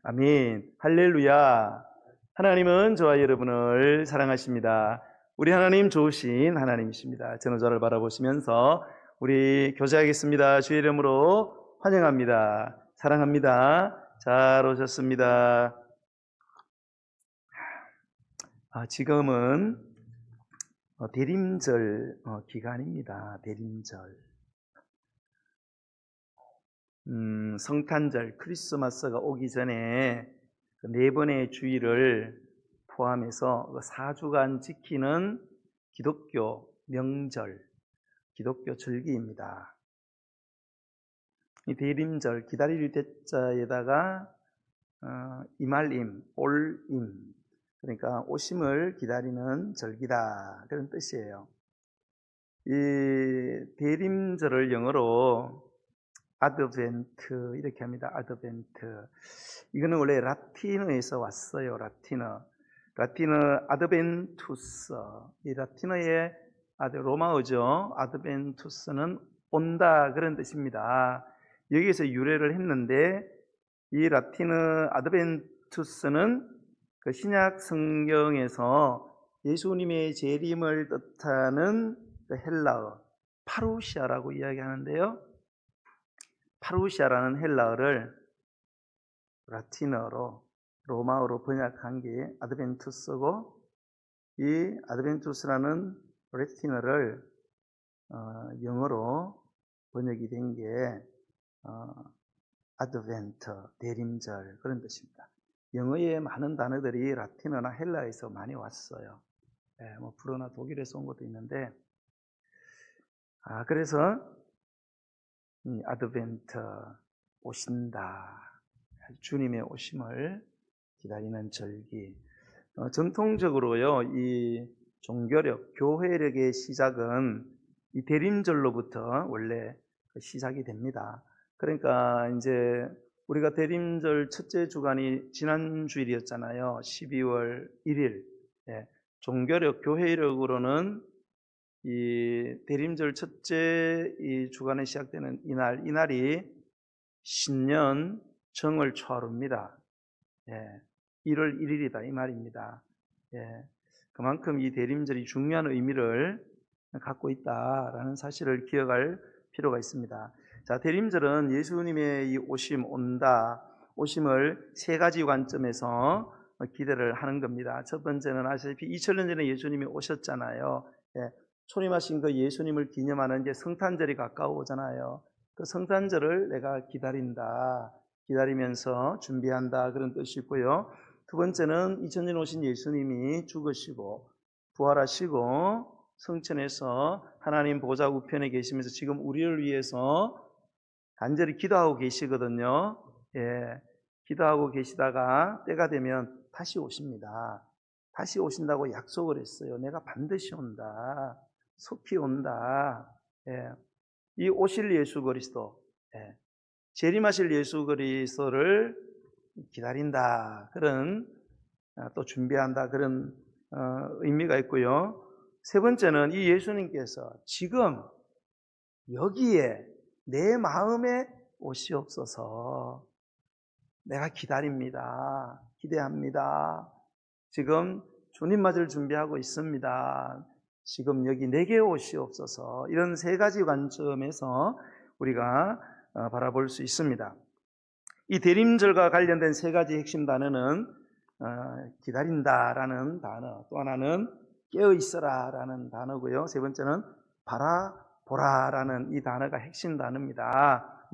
아멘. 할렐루야. 하나님은 저와 여러분을 사랑하십니다. 우리 하나님 좋으신 하나님이십니다. 저를 바라보시면서 우리 교제하겠습니다. 주의 이름으로 환영합니다. 사랑합니다. 잘 오셨습니다. 지금은 대림절 기간입니다. 대림절. 성탄절, 크리스마스가 오기 전에 네 번의 주일을 포함해서 4주간 지키는 기독교 명절, 기독교 절기입니다. 이 대림절, 기다릴 때자에다가 이말임, 올임, 그러니까 오심을 기다리는 절기다, 그런 뜻이에요. 이 대림절을 영어로 아드벤트 이렇게 합니다. 아드벤트. 이거는 원래 라틴어에서 왔어요. 라틴어 아드벤투스. 이 라틴어의 로마어죠. 아드벤투스는 온다, 그런 뜻입니다. 여기에서 유래를 했는데 이 라틴어 아드벤투스는 그 신약 성경에서 예수님의 재림을 뜻하는 그 헬라어 파루시아라고 이야기하는데요. 파루시아라는 헬라어를 라틴어로 로마어로 번역한 게 아드벤투스고, 이 아드벤투스라는 라틴어를 영어로 번역이 된 게 아드벤트, 대림절, 그런 뜻입니다. 영어의 많은 단어들이 라틴어나 헬라어에서 많이 왔어요. 불어나 독일에서 온 것도 있는데, 그래서 이 아드벤트, 오신다, 주님의 오심을 기다리는 절기. 전통적으로요, 이 종교력, 교회력의 시작은 이 대림절로부터 원래 시작이 됩니다. 그러니까 이제 우리가 대림절 첫째 주간이 지난 주일이었잖아요. 12월 1일. 종교력, 교회력으로는 이 대림절 첫째 이 주간에 시작되는 이날이 신년 정월 초하루입니다. 1월 1일이다 이 말입니다. 그만큼 이 대림절이 중요한 의미를 갖고 있다라는 사실을 기억할 필요가 있습니다. 자, 대림절은 예수님의 이 오심을 세 가지 관점에서 기대를 하는 겁니다. 첫 번째는 아시다시피 2000년 전에 예수님이 오셨잖아요. 초림하신 그 예수님을 기념하는 이제 성탄절이 가까워오잖아요. 그 성탄절을 내가 기다린다, 기다리면서 준비한다, 그런 뜻이 있고요. 두 번째는 2000년 오신 예수님이 죽으시고 부활하시고 성천에서 하나님 보좌 우편에 계시면서 지금 우리를 위해서 간절히 기도하고 계시거든요. 기도하고 계시다가 때가 되면 다시 오십니다. 다시 오신다고 약속을 했어요. 내가 반드시 온다, 속히 온다. 이 오실 예수 그리스도, 재림하실 예수 그리스도를 기다린다, 그런 또 준비한다, 그런 의미가 있고요. 세 번째는 이 예수님께서 지금 여기에 내 마음에 오시옵소서. 내가 기다립니다, 기대합니다. 지금 주님 맞을 준비하고 있습니다. 지금 여기 내게 오시옵소서. 이런 세 가지 관점에서 우리가 바라볼 수 있습니다. 이 대림절과 관련된 세 가지 핵심 단어는 기다린다라는 단어, 또 하나는 깨어있어라라는 단어고요. 세 번째는 바라보라라는 이 단어가 핵심 단어입니다.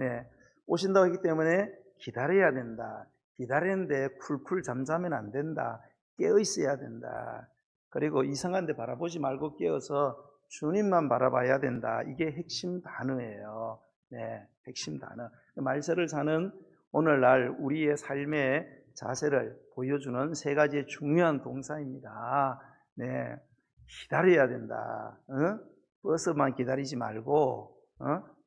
오신다고 했기 때문에 기다려야 된다. 기다리는데 쿨쿨 잠자면 안 된다. 깨어있어야 된다. 그리고 이상한 데 바라보지 말고 깨어서 주님만 바라봐야 된다. 이게 핵심 단어예요. 핵심 단어. 말세를 사는 오늘날 우리의 삶의 자세를 보여주는 세 가지의 중요한 동사입니다. 기다려야 된다. 버스만 기다리지 말고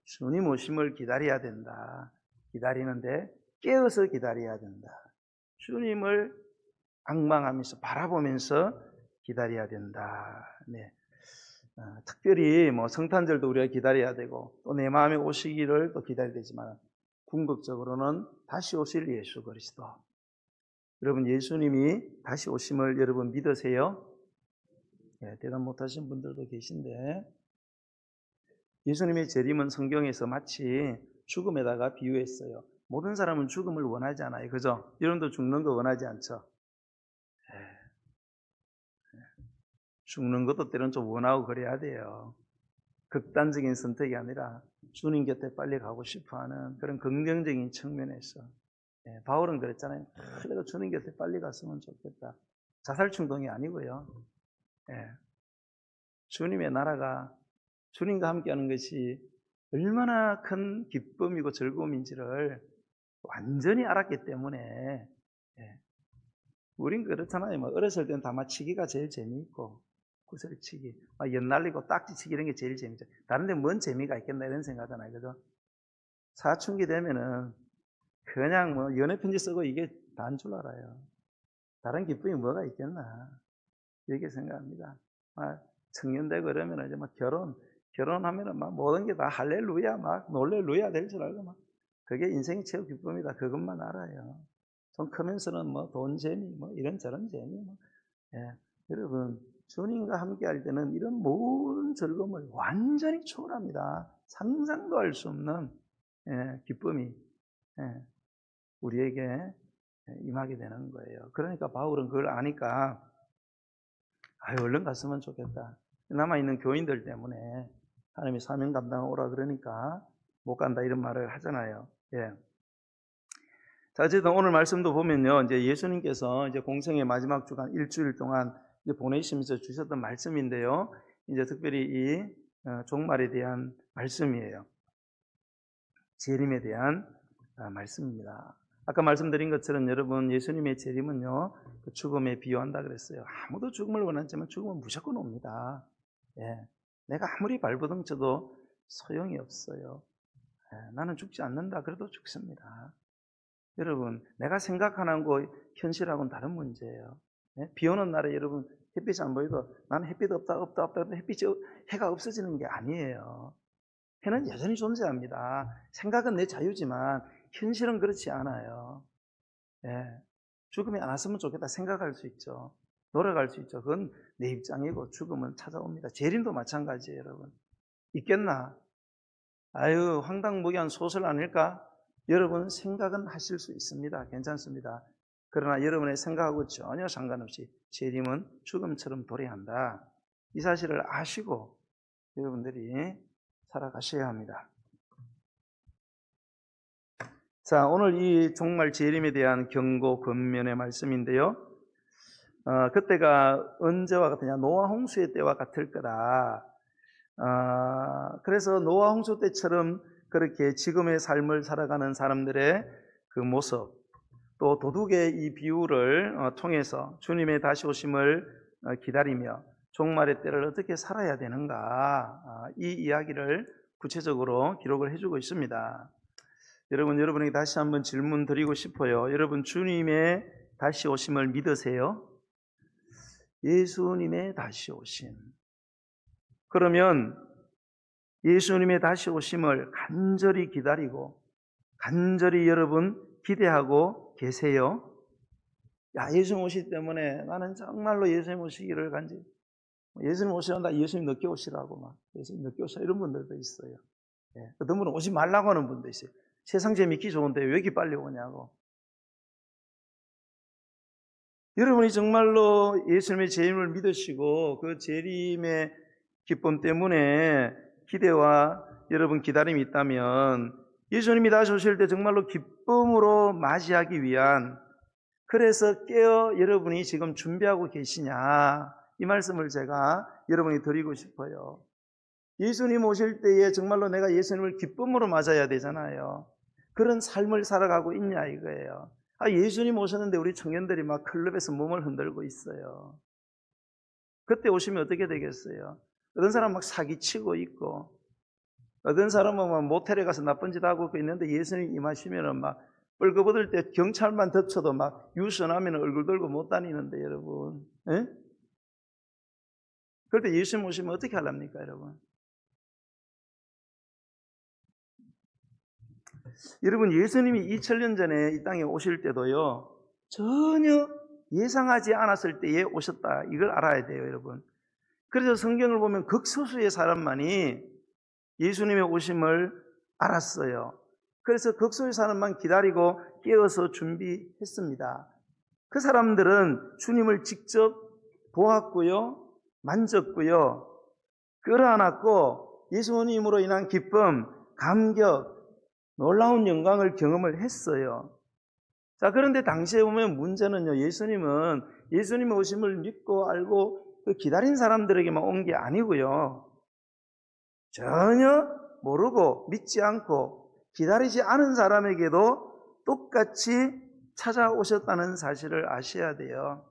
주님 오심을 기다려야 된다. 기다리는데 깨어서 기다려야 된다. 주님을 앙망하면서 바라보면서 기다려야 된다. 특별히 성탄절도 우리가 기다려야 되고 또 내 마음에 오시기를 또 기다려야 되지만 궁극적으로는 다시 오실 예수 그리스도, 여러분 예수님이 다시 오심을 여러분 믿으세요? 예, 대답 못하신 분들도 계신데 예수님의 재림은 성경에서 마치 죽음에다가 비유했어요. 모든 사람은 죽음을 원하지 않아요. 그죠? 여러분도 죽는 거 원하지 않죠? 죽는 것도 때로는 좀 원하고 그래야 돼요. 극단적인 선택이 아니라 주님 곁에 빨리 가고 싶어하는 그런 긍정적인 측면에서 바울은 그랬잖아요. 내가 주님 곁에 빨리 갔으면 좋겠다. 자살 충동이 아니고요. 주님의 나라가 주님과 함께하는 것이 얼마나 큰 기쁨이고 즐거움인지를 완전히 알았기 때문에 우린 그렇잖아요. 뭐 어렸을 때는 다마치기가 제일 재미있고 구슬치기, 막 연날리고 딱지치기 이런 게 제일 재밌죠. 다른 데 뭔 재미가 있겠나 이런 생각하잖아요. 그죠? 사춘기 되면은 그냥 뭐 연애편지 쓰고 이게 다인 줄 알아요. 다른 기쁨이 뭐가 있겠나 이렇게 생각합니다. 청년되고 그러면 이제 막 결혼하면은 막 모든 게 다 할렐루야 막 놀렐루야 될 줄 알고 막 그게 인생 최고 기쁨이다. 그것만 알아요. 좀 크면서는 뭐 돈 재미 뭐 이런저런 재미 뭐. 여러분 주님과 함께 할 때는 이런 모든 즐거움을 완전히 초월합니다. 상상도 할 수 없는 기쁨이 우리에게 임하게 되는 거예요. 그러니까 바울은 그걸 아니까 얼른 갔으면 좋겠다. 남아있는 교인들 때문에 하나님이 사명 감당하고 오라 그러니까 못 간다 이런 말을 하잖아요. 자, 어쨌든 오늘 말씀도 보면요. 이제 예수님께서 이제 공생의 마지막 주간 일주일 동안 이제 보내시면서 주셨던 말씀인데요. 이제 특별히 이 종말에 대한 말씀이에요. 재림에 대한 말씀입니다. 아까 말씀드린 것처럼 여러분 예수님의 재림은요 죽음에 비유한다 그랬어요. 아무도 죽음을 원하지만 죽음은 무조건 옵니다. 내가 아무리 발버둥 쳐도 소용이 없어요. 나는 죽지 않는다 그래도 죽습니다. 여러분 내가 생각하는 거 현실하고는 다른 문제예요. 비 오는 날에 여러분 햇빛이 안 보여도 나는 햇빛 없다 해가 없어지는 게 아니에요. 해는 여전히 존재합니다. 생각은 내 자유지만 현실은 그렇지 않아요. 죽음이 안 왔으면 좋겠다 생각할 수 있죠. 노력할 수 있죠. 그건 내 입장이고 죽음은 찾아옵니다. 재림도 마찬가지예요. 여러분 있겠나? 황당무계한 소설 아닐까? 여러분 생각은 하실 수 있습니다. 괜찮습니다. 그러나 여러분의 생각하고 전혀 상관없이 재림은 죽음처럼 도래한다. 이 사실을 아시고 여러분들이 살아가셔야 합니다. 자, 오늘 이 종말 재림에 대한 경고 권면의 말씀인데요. 그때가 언제와 같으냐? 노아 홍수의 때와 같을 거다. 그래서 노아 홍수 때처럼 그렇게 지금의 삶을 살아가는 사람들의 그 모습, 또 도둑의 이 비유를 통해서 주님의 다시 오심을 기다리며 종말의 때를 어떻게 살아야 되는가, 이 이야기를 구체적으로 기록을 해주고 있습니다. 여러분에게 다시 한번 질문 드리고 싶어요. 여러분 주님의 다시 오심을 믿으세요? 예수님의 다시 오심. 그러면 예수님의 다시 오심을 간절히 기다리고 간절히 여러분 기대하고 계세요? 예수님 오시기 때문에 나는 정말로 예수님 오시기를 간절히 예수님 오시란다. 예수님 늦게 오시라고 막 예수님 늦게 오시라 이런 분들도 있어요. 어떤 분은 오지 말라고 하는 분도 있어요. 세상 재밌기 좋은데 왜 이렇게 빨리 오냐고. 여러분이 정말로 예수님의 재림을 믿으시고 그 재림의 기쁨 때문에 기대와 여러분 기다림이 있다면 예수님이 다시 오실 때 정말로 기쁨으로 맞이하기 위한 그래서 깨어 여러분이 지금 준비하고 계시냐 이 말씀을 제가 여러분이 드리고 싶어요. 예수님 오실 때에 정말로 내가 예수님을 기쁨으로 맞아야 되잖아요. 그런 삶을 살아가고 있냐 이거예요. 예수님 오셨는데 우리 청년들이 막 클럽에서 몸을 흔들고 있어요. 그때 오시면 어떻게 되겠어요? 어떤 사람은 막 사기치고 있고 어떤 사람은 막 모텔에 가서 나쁜 짓 하고 있는데 예수님 임하시면은 막 뻘거벗을 때 경찰만 덮쳐도 막 유선하면 얼굴 들고 못 다니는데 여러분. 그럴 때 예수님 오시면 어떻게 하랍니까 여러분? 여러분 예수님이 2000년 전에 이 땅에 오실 때도요 전혀 예상하지 않았을 때에 오셨다. 이걸 알아야 돼요, 여러분. 그래서 성경을 보면 극소수의 사람만이 예수님의 오심을 알았어요. 그래서 극소수의 사람만 기다리고 깨어서 준비했습니다. 그 사람들은 주님을 직접 보았고요, 만졌고요, 끌어안았고 예수님으로 인한 기쁨, 감격, 놀라운 영광을 경험을 했어요. 자, 그런데 당시에 보면 문제는요, 예수님의 오심을 믿고 알고 기다린 사람들에게만 온 게 아니고요, 전혀 모르고 믿지 않고 기다리지 않은 사람에게도 똑같이 찾아오셨다는 사실을 아셔야 돼요.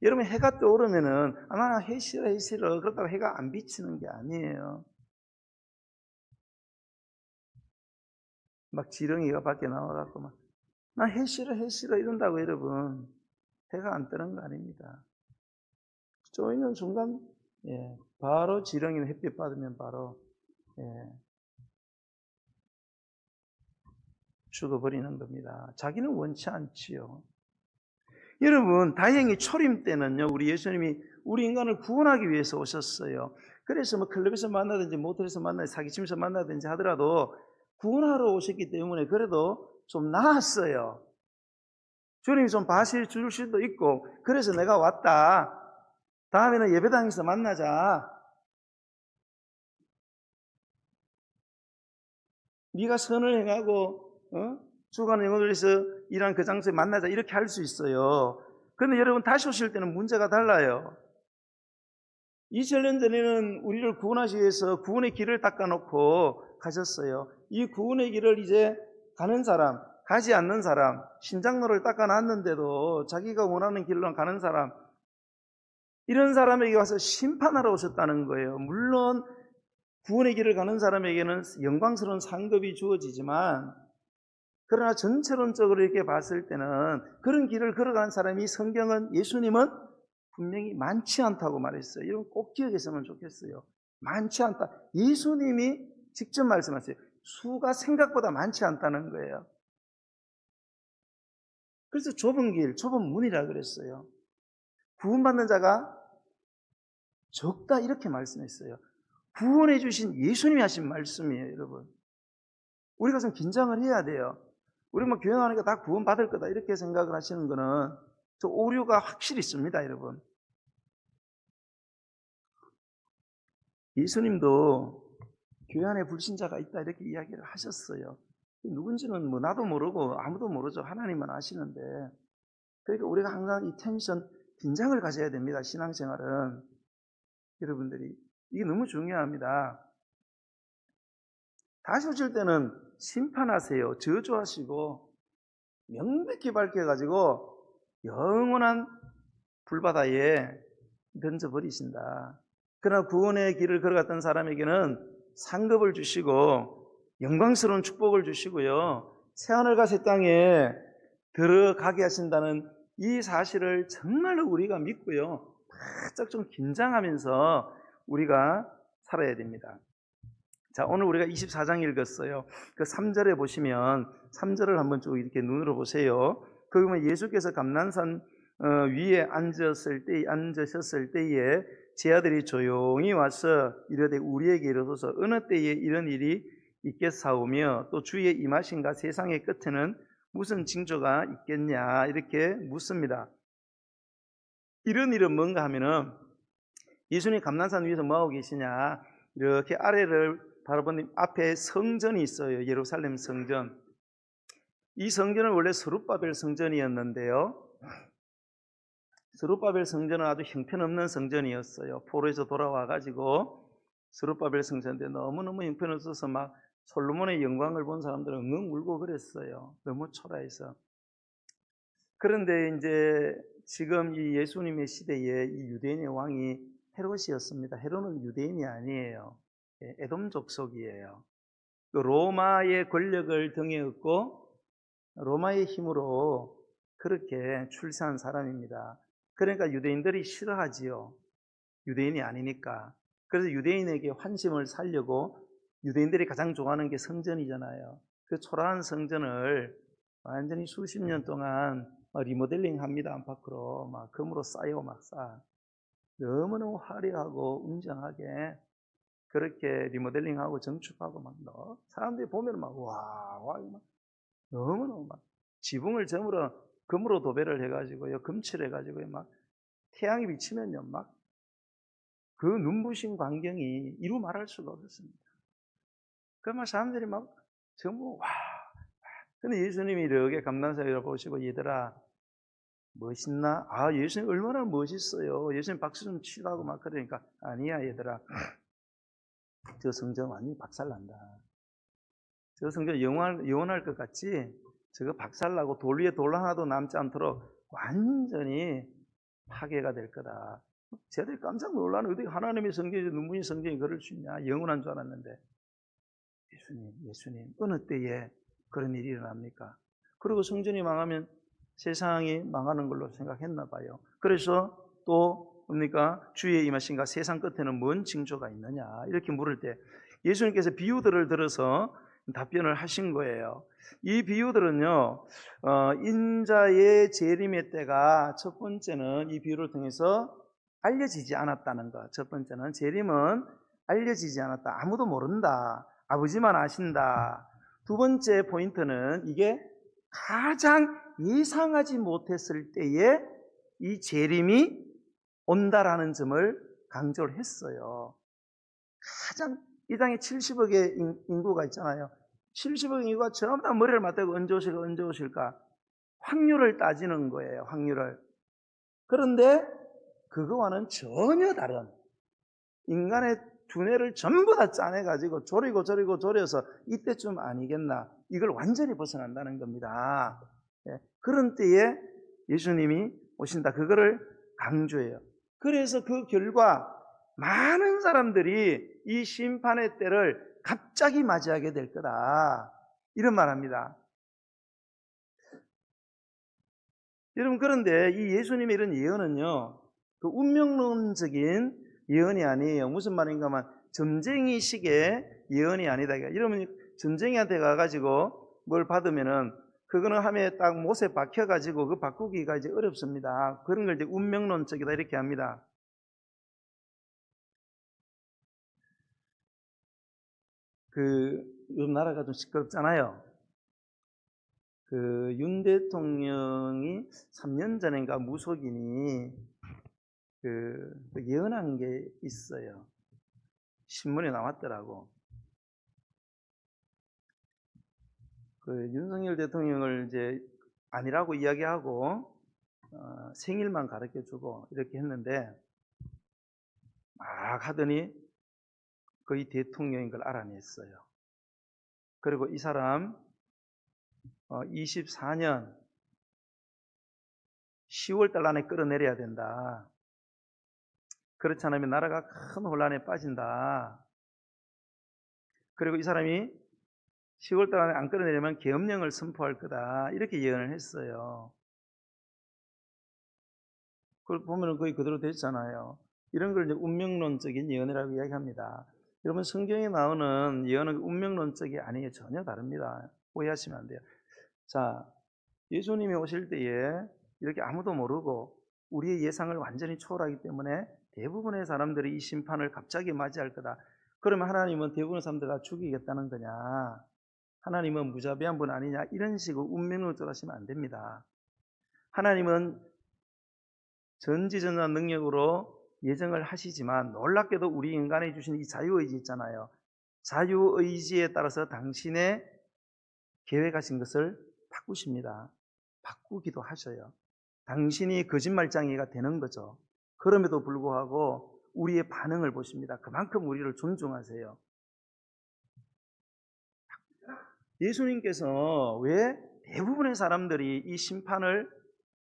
여러분, 해가 떠오르면은 나 해 싫어 그렇다고 해가 안 비치는 게 아니에요. 막 지렁이가 밖에 나와갖고 막 나 해 싫어 이런다고 여러분 해가 안 뜨는 거 아닙니다. 쪼이는 순간 바로 지렁이는 햇빛 받으면 바로 죽어버리는 겁니다. 자기는 원치 않지요. 여러분, 다행히 초림 때는요, 우리 예수님이 우리 인간을 구원하기 위해서 오셨어요. 그래서 뭐 클럽에서 만나든지 모텔에서 만나든지 사기치면서 만나든지 하더라도 구원하러 오셨기 때문에 그래도 좀 나았어요. 주님이 좀 봐줄 수도 있고, 그래서 내가 왔다. 다음에는 예배당에서 만나자. 네가 선을 행하고 주관의 영혼에서 일한 그 장소에 만나자 이렇게 할 수 있어요. 그런데 여러분 다시 오실 때는 문제가 달라요. 2000년 전에는 우리를 구원하시기 위해서 구원의 길을 닦아놓고 가셨어요. 이 구원의 길을 이제 가는 사람, 가지 않는 사람, 신장로를 닦아놨는데도 자기가 원하는 길로 가는 사람, 이런 사람에게 와서 심판하러 오셨다는 거예요. 물론 구원의 길을 가는 사람에게는 영광스러운 상급이 주어지지만, 그러나 전체론적으로 이렇게 봤을 때는 그런 길을 걸어가는 사람이 예수님은 분명히 많지 않다고 말했어요. 이런 꼭 기억했으면 좋겠어요. 많지 않다. 예수님이 직접 말씀하세요. 수가 생각보다 많지 않다는 거예요. 그래서 좁은 길, 좁은 문이라 그랬어요. 구원받는 자가 적다 이렇게 말씀했어요. 구원해 주신 예수님이 하신 말씀이에요, 여러분. 우리가 좀 긴장을 해야 돼요. 우리 뭐 교회 나오니까 다 구원받을 거다 이렇게 생각을 하시는 거는 저 오류가 확실히 있습니다, 여러분. 예수님도 교회 안에 불신자가 있다 이렇게 이야기를 하셨어요. 누군지는 뭐 나도 모르고 아무도 모르죠. 하나님만 아시는데. 그러니까 우리가 항상 이 텐션, 긴장을 가져야 됩니다. 신앙생활은. 여러분들이 이게 너무 중요합니다. 다시 오실 때는 심판하세요. 저주하시고 명백히 밝혀가지고 영원한 불바다에 던져버리신다. 그러나 구원의 길을 걸어갔던 사람에게는 상급을 주시고 영광스러운 축복을 주시고요, 새하늘과 새 땅에 들어가게 하신다는 이 사실을 정말로 우리가 믿고요, 바짝 좀 긴장하면서 우리가 살아야 됩니다. 자, 오늘 우리가 24장 읽었어요. 그 3절에 보시면 3절을 한번 쭉 이렇게 눈으로 보세요. 거기 보면 예수께서 감난산 위에 앉으셨을 때에 제 아들이 조용히 와서 이르되 우리에게 이르소서 어느 때에 이런 일이 있겠사오며 또 주의 임하신가 세상의 끝에는 무슨 징조가 있겠냐 이렇게 묻습니다. 이런 일은 뭔가 하면은 예수님 감난산 위에서 뭐하고 계시냐, 이렇게 아래를 바라보는 앞에 성전이 있어요. 예루살렘 성전. 이 성전은 원래 스룹바벨 성전이었는데요, 스룹바벨 성전은 아주 형편없는 성전이었어요. 포로에서 돌아와가지고 스룹바벨 성전인데 너무너무 형편없어서 막 솔로몬의 영광을 본 사람들은 엉엉 울고 그랬어요. 너무 초라해서. 그런데 이제 지금 이 예수님의 시대에 이 유대인의 왕이 헤롯이었습니다. 헤롯은 유대인이 아니에요. 에돔 족속이에요. 로마의 권력을 등에 업고 로마의 힘으로 그렇게 출세한 사람입니다. 그러니까 유대인들이 싫어하지요. 유대인이 아니니까. 그래서 유대인에게 환심을 살려고 유대인들이 가장 좋아하는 게 성전이잖아요. 그 초라한 성전을 완전히 수십 년 동안 리모델링 합니다. 안팎으로 막 금으로 쌓여 막 쌓아. 너무너무 화려하고 웅장하게 그렇게 리모델링하고 정축하고 막 사람들이 보면 막 와, 막 너무너무 막 지붕을 전부로 금으로 도배를 해가지고요, 금칠해가지고요, 막 태양이 비치면요, 막 그 눈부신 광경이 이루 말할 수가 없었습니다. 그러면 사람들이 막 전부 와. 근데 예수님이 이렇게 감난사를 보시고 얘들아 멋있나? 아, 예수님 얼마나 멋있어요. 예수님 박수 좀 치라고 막 그러니까 아니야 얘들아. 저 성전 완전히 박살난다. 저 성전 영원할 것 같지? 저거 박살나고 돌 위에 돌 하나도 남지 않도록 완전히 파괴가 될 거다. 쟤들 깜짝 놀라는 어떻게 하나님의 성경이 눈부신 성경이 그럴 수 있냐? 영원한 줄 알았는데 예수님 어느 때에 그런 일이 일어납니까? 그리고 성전이 망하면 세상이 망하는 걸로 생각했나 봐요. 그래서 또 뭡니까? 주의 임하신가 세상 끝에는 뭔 징조가 있느냐? 이렇게 물을 때 예수님께서 비유들을 들어서 답변을 하신 거예요. 이 비유들은요, 인자의 재림의 때가 첫 번째는 이 비유를 통해서 알려지지 않았다는 것. 첫 번째는 재림은 알려지지 않았다. 아무도 모른다. 아버지만 아신다. 두 번째 포인트는 이게 가장 예상하지 못했을 때에 이 재림이 온다라는 점을 강조를 했어요. 가장 이 땅에 70억의 인구가 있잖아요. 70억 인구가 전부 다 머리를 맞대고 언제 오실까? 확률을 따지는 거예요. 확률을. 그런데 그거와는 전혀 다른 인간의 두뇌를 전부 다 짜내가지고 조려서 이때쯤 아니겠나. 이걸 완전히 벗어난다는 겁니다. 그런 때에 예수님이 오신다. 그거를 강조해요. 그래서 그 결과 많은 사람들이 이 심판의 때를 갑자기 맞이하게 될 거다. 이런 말 합니다. 여러분, 그런데 이 예수님의 이런 예언은요, 그 운명론적인 예언이 아니에요. 무슨 말인가 하면 점쟁이식의 예언이 아니다. 이러면 점쟁이한테 가가지고 뭘 받으면은 그거는 함에 딱 못에 박혀가지고 그 바꾸기가 이제 어렵습니다. 그런 걸 이제 운명론적이다 이렇게 합니다. 요즘 나라가 좀 시끄럽잖아요. 윤 대통령이 3년 전인가 무속인이 예언한 게 있어요. 신문에 나왔더라고. 윤석열 대통령을 이제 아니라고 이야기하고 생일만 가르쳐주고 이렇게 했는데 막 하더니 거의 대통령인 걸 알아냈어요. 그리고 이 사람 24년 10월 달 안에 끌어내려야 된다. 그렇지 않으면 나라가 큰 혼란에 빠진다. 그리고 이 사람이 10월 달 안에 안 끌어내려면 계엄령을 선포할 거다. 이렇게 예언을 했어요. 그걸 보면 거의 그대로 됐잖아요. 이런 걸 이제 운명론적인 예언이라고 이야기합니다. 여러분, 성경에 나오는 예언은 운명론적이 아니에요. 전혀 다릅니다. 오해하시면 안 돼요. 자, 예수님이 오실 때에 이렇게 아무도 모르고 우리의 예상을 완전히 초월하기 때문에 대부분의 사람들이 이 심판을 갑자기 맞이할 거다. 그러면 하나님은 대부분의 사람들을 다 죽이겠다는 거냐? 하나님은 무자비한 분 아니냐? 이런 식으로 운명론적으로 하시면 안 됩니다. 하나님은 전지전능한 능력으로 예정을 하시지만 놀랍게도 우리 인간에 주신 이 자유의지 있잖아요. 자유의지에 따라서 당신의 계획하신 것을 바꾸십니다. 바꾸기도 하셔요. 당신이 거짓말쟁이가 되는 거죠. 그럼에도 불구하고 우리의 반응을 보십니다. 그만큼 우리를 존중하세요. 예수님께서 왜 대부분의 사람들이 이 심판을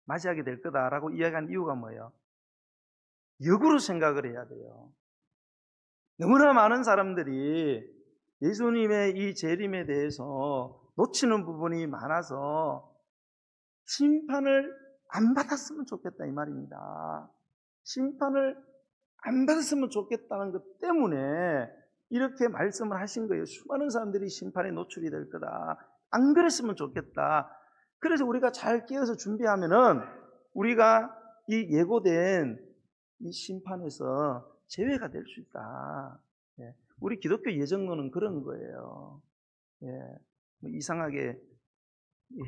맞이하게 될 거다라고 이야기한 이유가 뭐예요? 역으로 생각을 해야 돼요. 너무나 많은 사람들이 예수님의 이 재림에 대해서 놓치는 부분이 많아서 심판을 안 받았으면 좋겠다 이 말입니다. 심판을 안 받았으면 좋겠다는 것 때문에 이렇게 말씀을 하신 거예요. 수많은 사람들이 심판에 노출이 될 거다. 안 그랬으면 좋겠다. 그래서 우리가 잘 깨어서 준비하면은 우리가 이 예고된 이 심판에서 제외가 될 수 있다. 예. 우리 기독교 예정론은 그런 거예요. 예. 뭐 이상하게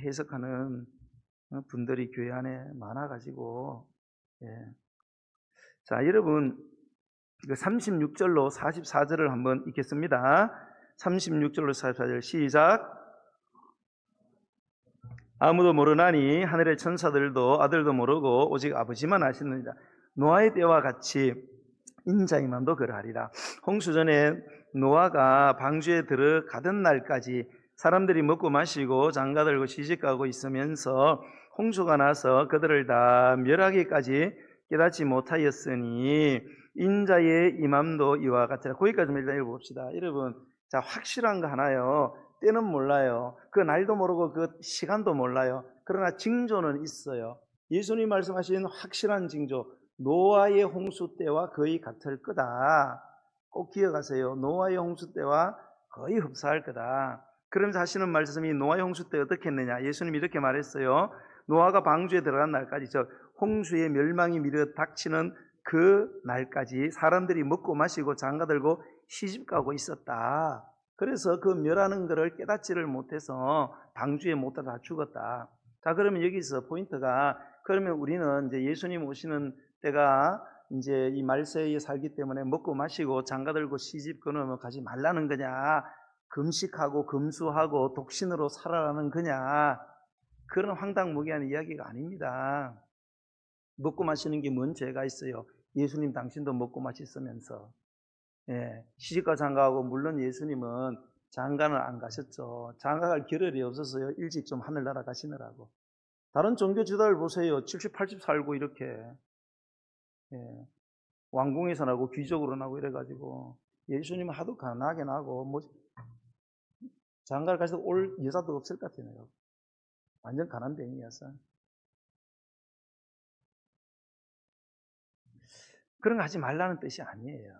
해석하는 분들이 교회 안에 많아가지고. 예. 자, 여러분, 36절로 44절을 한번 읽겠습니다. 36절로 44절 시작. 아무도 모르나니 하늘의 천사들도 아들도 모르고 오직 아버지만 아시느니라. 노아의 때와 같이 인자의 맘도 그러하리라. 홍수전에 노아가 방주에 들어가던 날까지 사람들이 먹고 마시고 장가들고 시집가고 있으면서 홍수가 나서 그들을 다 멸하기까지 깨닫지 못하였으니 인자의 임함도 이와 같으라. 거기까지 일단 읽어봅시다. 여러분, 자, 확실한 거 하나요. 때는 몰라요. 그 날도 모르고 그 시간도 몰라요. 그러나 징조는 있어요. 예수님 말씀하신 확실한 징조, 노아의 홍수 때와 거의 같을 거다. 꼭 기억하세요. 노아의 홍수 때와 거의 흡사할 거다. 그러면서 하시는 말씀이 노아의 홍수 때 어떻게 했느냐. 예수님이 이렇게 말했어요. 노아가 방주에 들어간 날까지, 즉 홍수의 멸망이 미려 닥치는 그 날까지 사람들이 먹고 마시고 장가들고 시집가고 있었다. 그래서 그 멸하는 것을 깨닫지를 못해서 방주에 못 들어가 죽었다. 자, 그러면 여기서 포인트가, 그러면 우리는 이제 예수님 오시는 때가 이제 이 말세에 살기 때문에 먹고 마시고 장가들고 시집 끊으면 가지 말라는 거냐, 금식하고 금수하고 독신으로 살아라는 거냐, 그런 황당무계한 이야기가 아닙니다. 먹고 마시는 게 뭔 죄가 있어요? 예수님 당신도 먹고 마셨으면서. 예, 시집가 장가하고, 물론 예수님은 장가는 안 가셨죠. 장가갈 겨를이 없었어요. 일찍 좀 하늘 날아가시느라고. 다른 종교 지도를 보세요. 70, 80 살고 이렇게, 예, 왕궁에서 나고 귀족으로 나고 이래가지고. 예수님은 하도 가난하게 나고 뭐 장가를 가서 올 여자도 없을 것 같아요. 완전 가난뱅이였어. 그런 거 하지 말라는 뜻이 아니에요.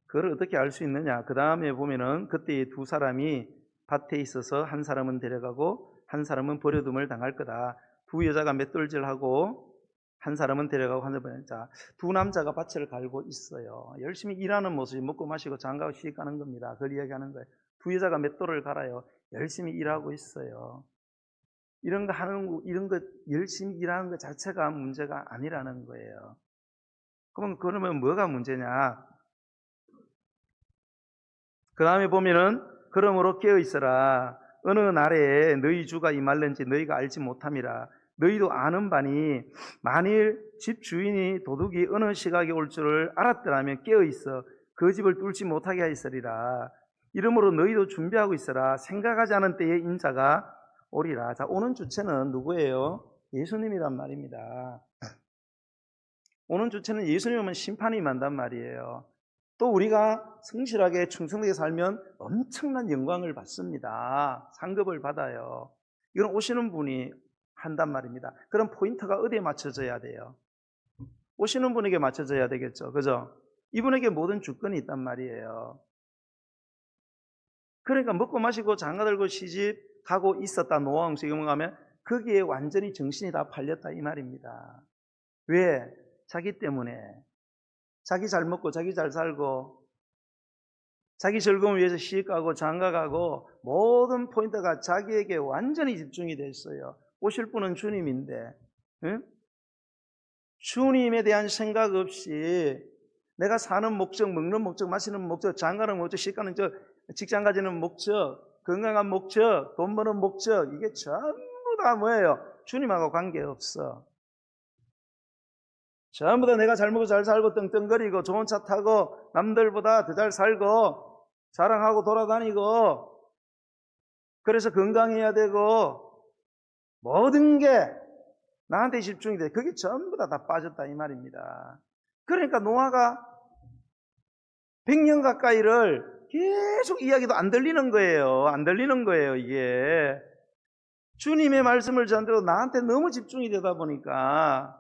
그걸 어떻게 알 수 있느냐? 그 다음에 보면은 그때 두 사람이 밭에 있어서 한 사람은 데려가고 한 사람은 버려둠을 당할 거다. 두 여자가 맷돌질하고 한 사람은 데려가고 한 사람은, 자, 두 남자가 밭을 갈고 있어요. 열심히 일하는 모습이 먹고 마시고 장가고 시집 가는 겁니다. 그걸 이야기하는 거예요. 두 여자가 맷돌을 갈아요. 열심히 일하고 있어요. 이런 거 열심히 일하는 것 자체가 문제가 아니라는 거예요. 그러면 뭐가 문제냐? 그 다음에 보면은, 그러므로 깨어있어라. 어느 날에 너희 주가 임할는지 너희가 알지 못함이라. 너희도 아는 바니 만일 집 주인이 도둑이 어느 시각에 올 줄을 알았더라면 깨어있어 그 집을 뚫지 못하게 하였으리라. 이러므로 너희도 준비하고 있어라. 생각하지 않은 때에 인자가 오리라. 자, 오는 주체는 누구예요? 예수님이란 말입니다. 오는 주체는 예수님 오면 심판이 임한단 말이에요. 또 우리가 성실하게 충성되게 살면 엄청난 영광을 받습니다. 상급을 받아요. 이건 오시는 분이 한단 말입니다. 그럼 포인트가 어디에 맞춰져야 돼요? 오시는 분에게 맞춰져야 되겠죠. 그죠? 이분에게 모든 주권이 있단 말이에요. 그러니까 먹고 마시고 장가들고 시집 가고 있었다, 노아 홍수 경험하면 거기에 완전히 정신이 다 팔렸다 이 말입니다. 왜? 자기 때문에. 자기 잘 먹고 자기 잘 살고 자기 즐거움을 위해서 시집 가고 장가 가고 모든 포인트가 자기에게 완전히 집중이 돼 있어요. 오실 분은 주님인데, 응? 주님에 대한 생각 없이 내가 사는 목적, 먹는 목적, 마시는 목적, 장가는 목적, 시집 가는 저 직장 가지는 목적, 건강한 목적, 돈 버는 목적, 이게 전부 다 뭐예요? 주님하고 관계없어. 전부 다 내가 잘 먹고 잘 살고 떵떵거리고 좋은 차 타고 남들보다 더 잘 살고 자랑하고 돌아다니고 그래서 건강해야 되고 모든 게 나한테 집중이 돼. 그게 전부 다 빠졌다 이 말입니다. 그러니까 노아가 100년 가까이를 계속 이야기도 안 들리는 거예요. 안 들리는 거예요 이게. 주님의 말씀을 전대로 나한테 너무 집중이 되다 보니까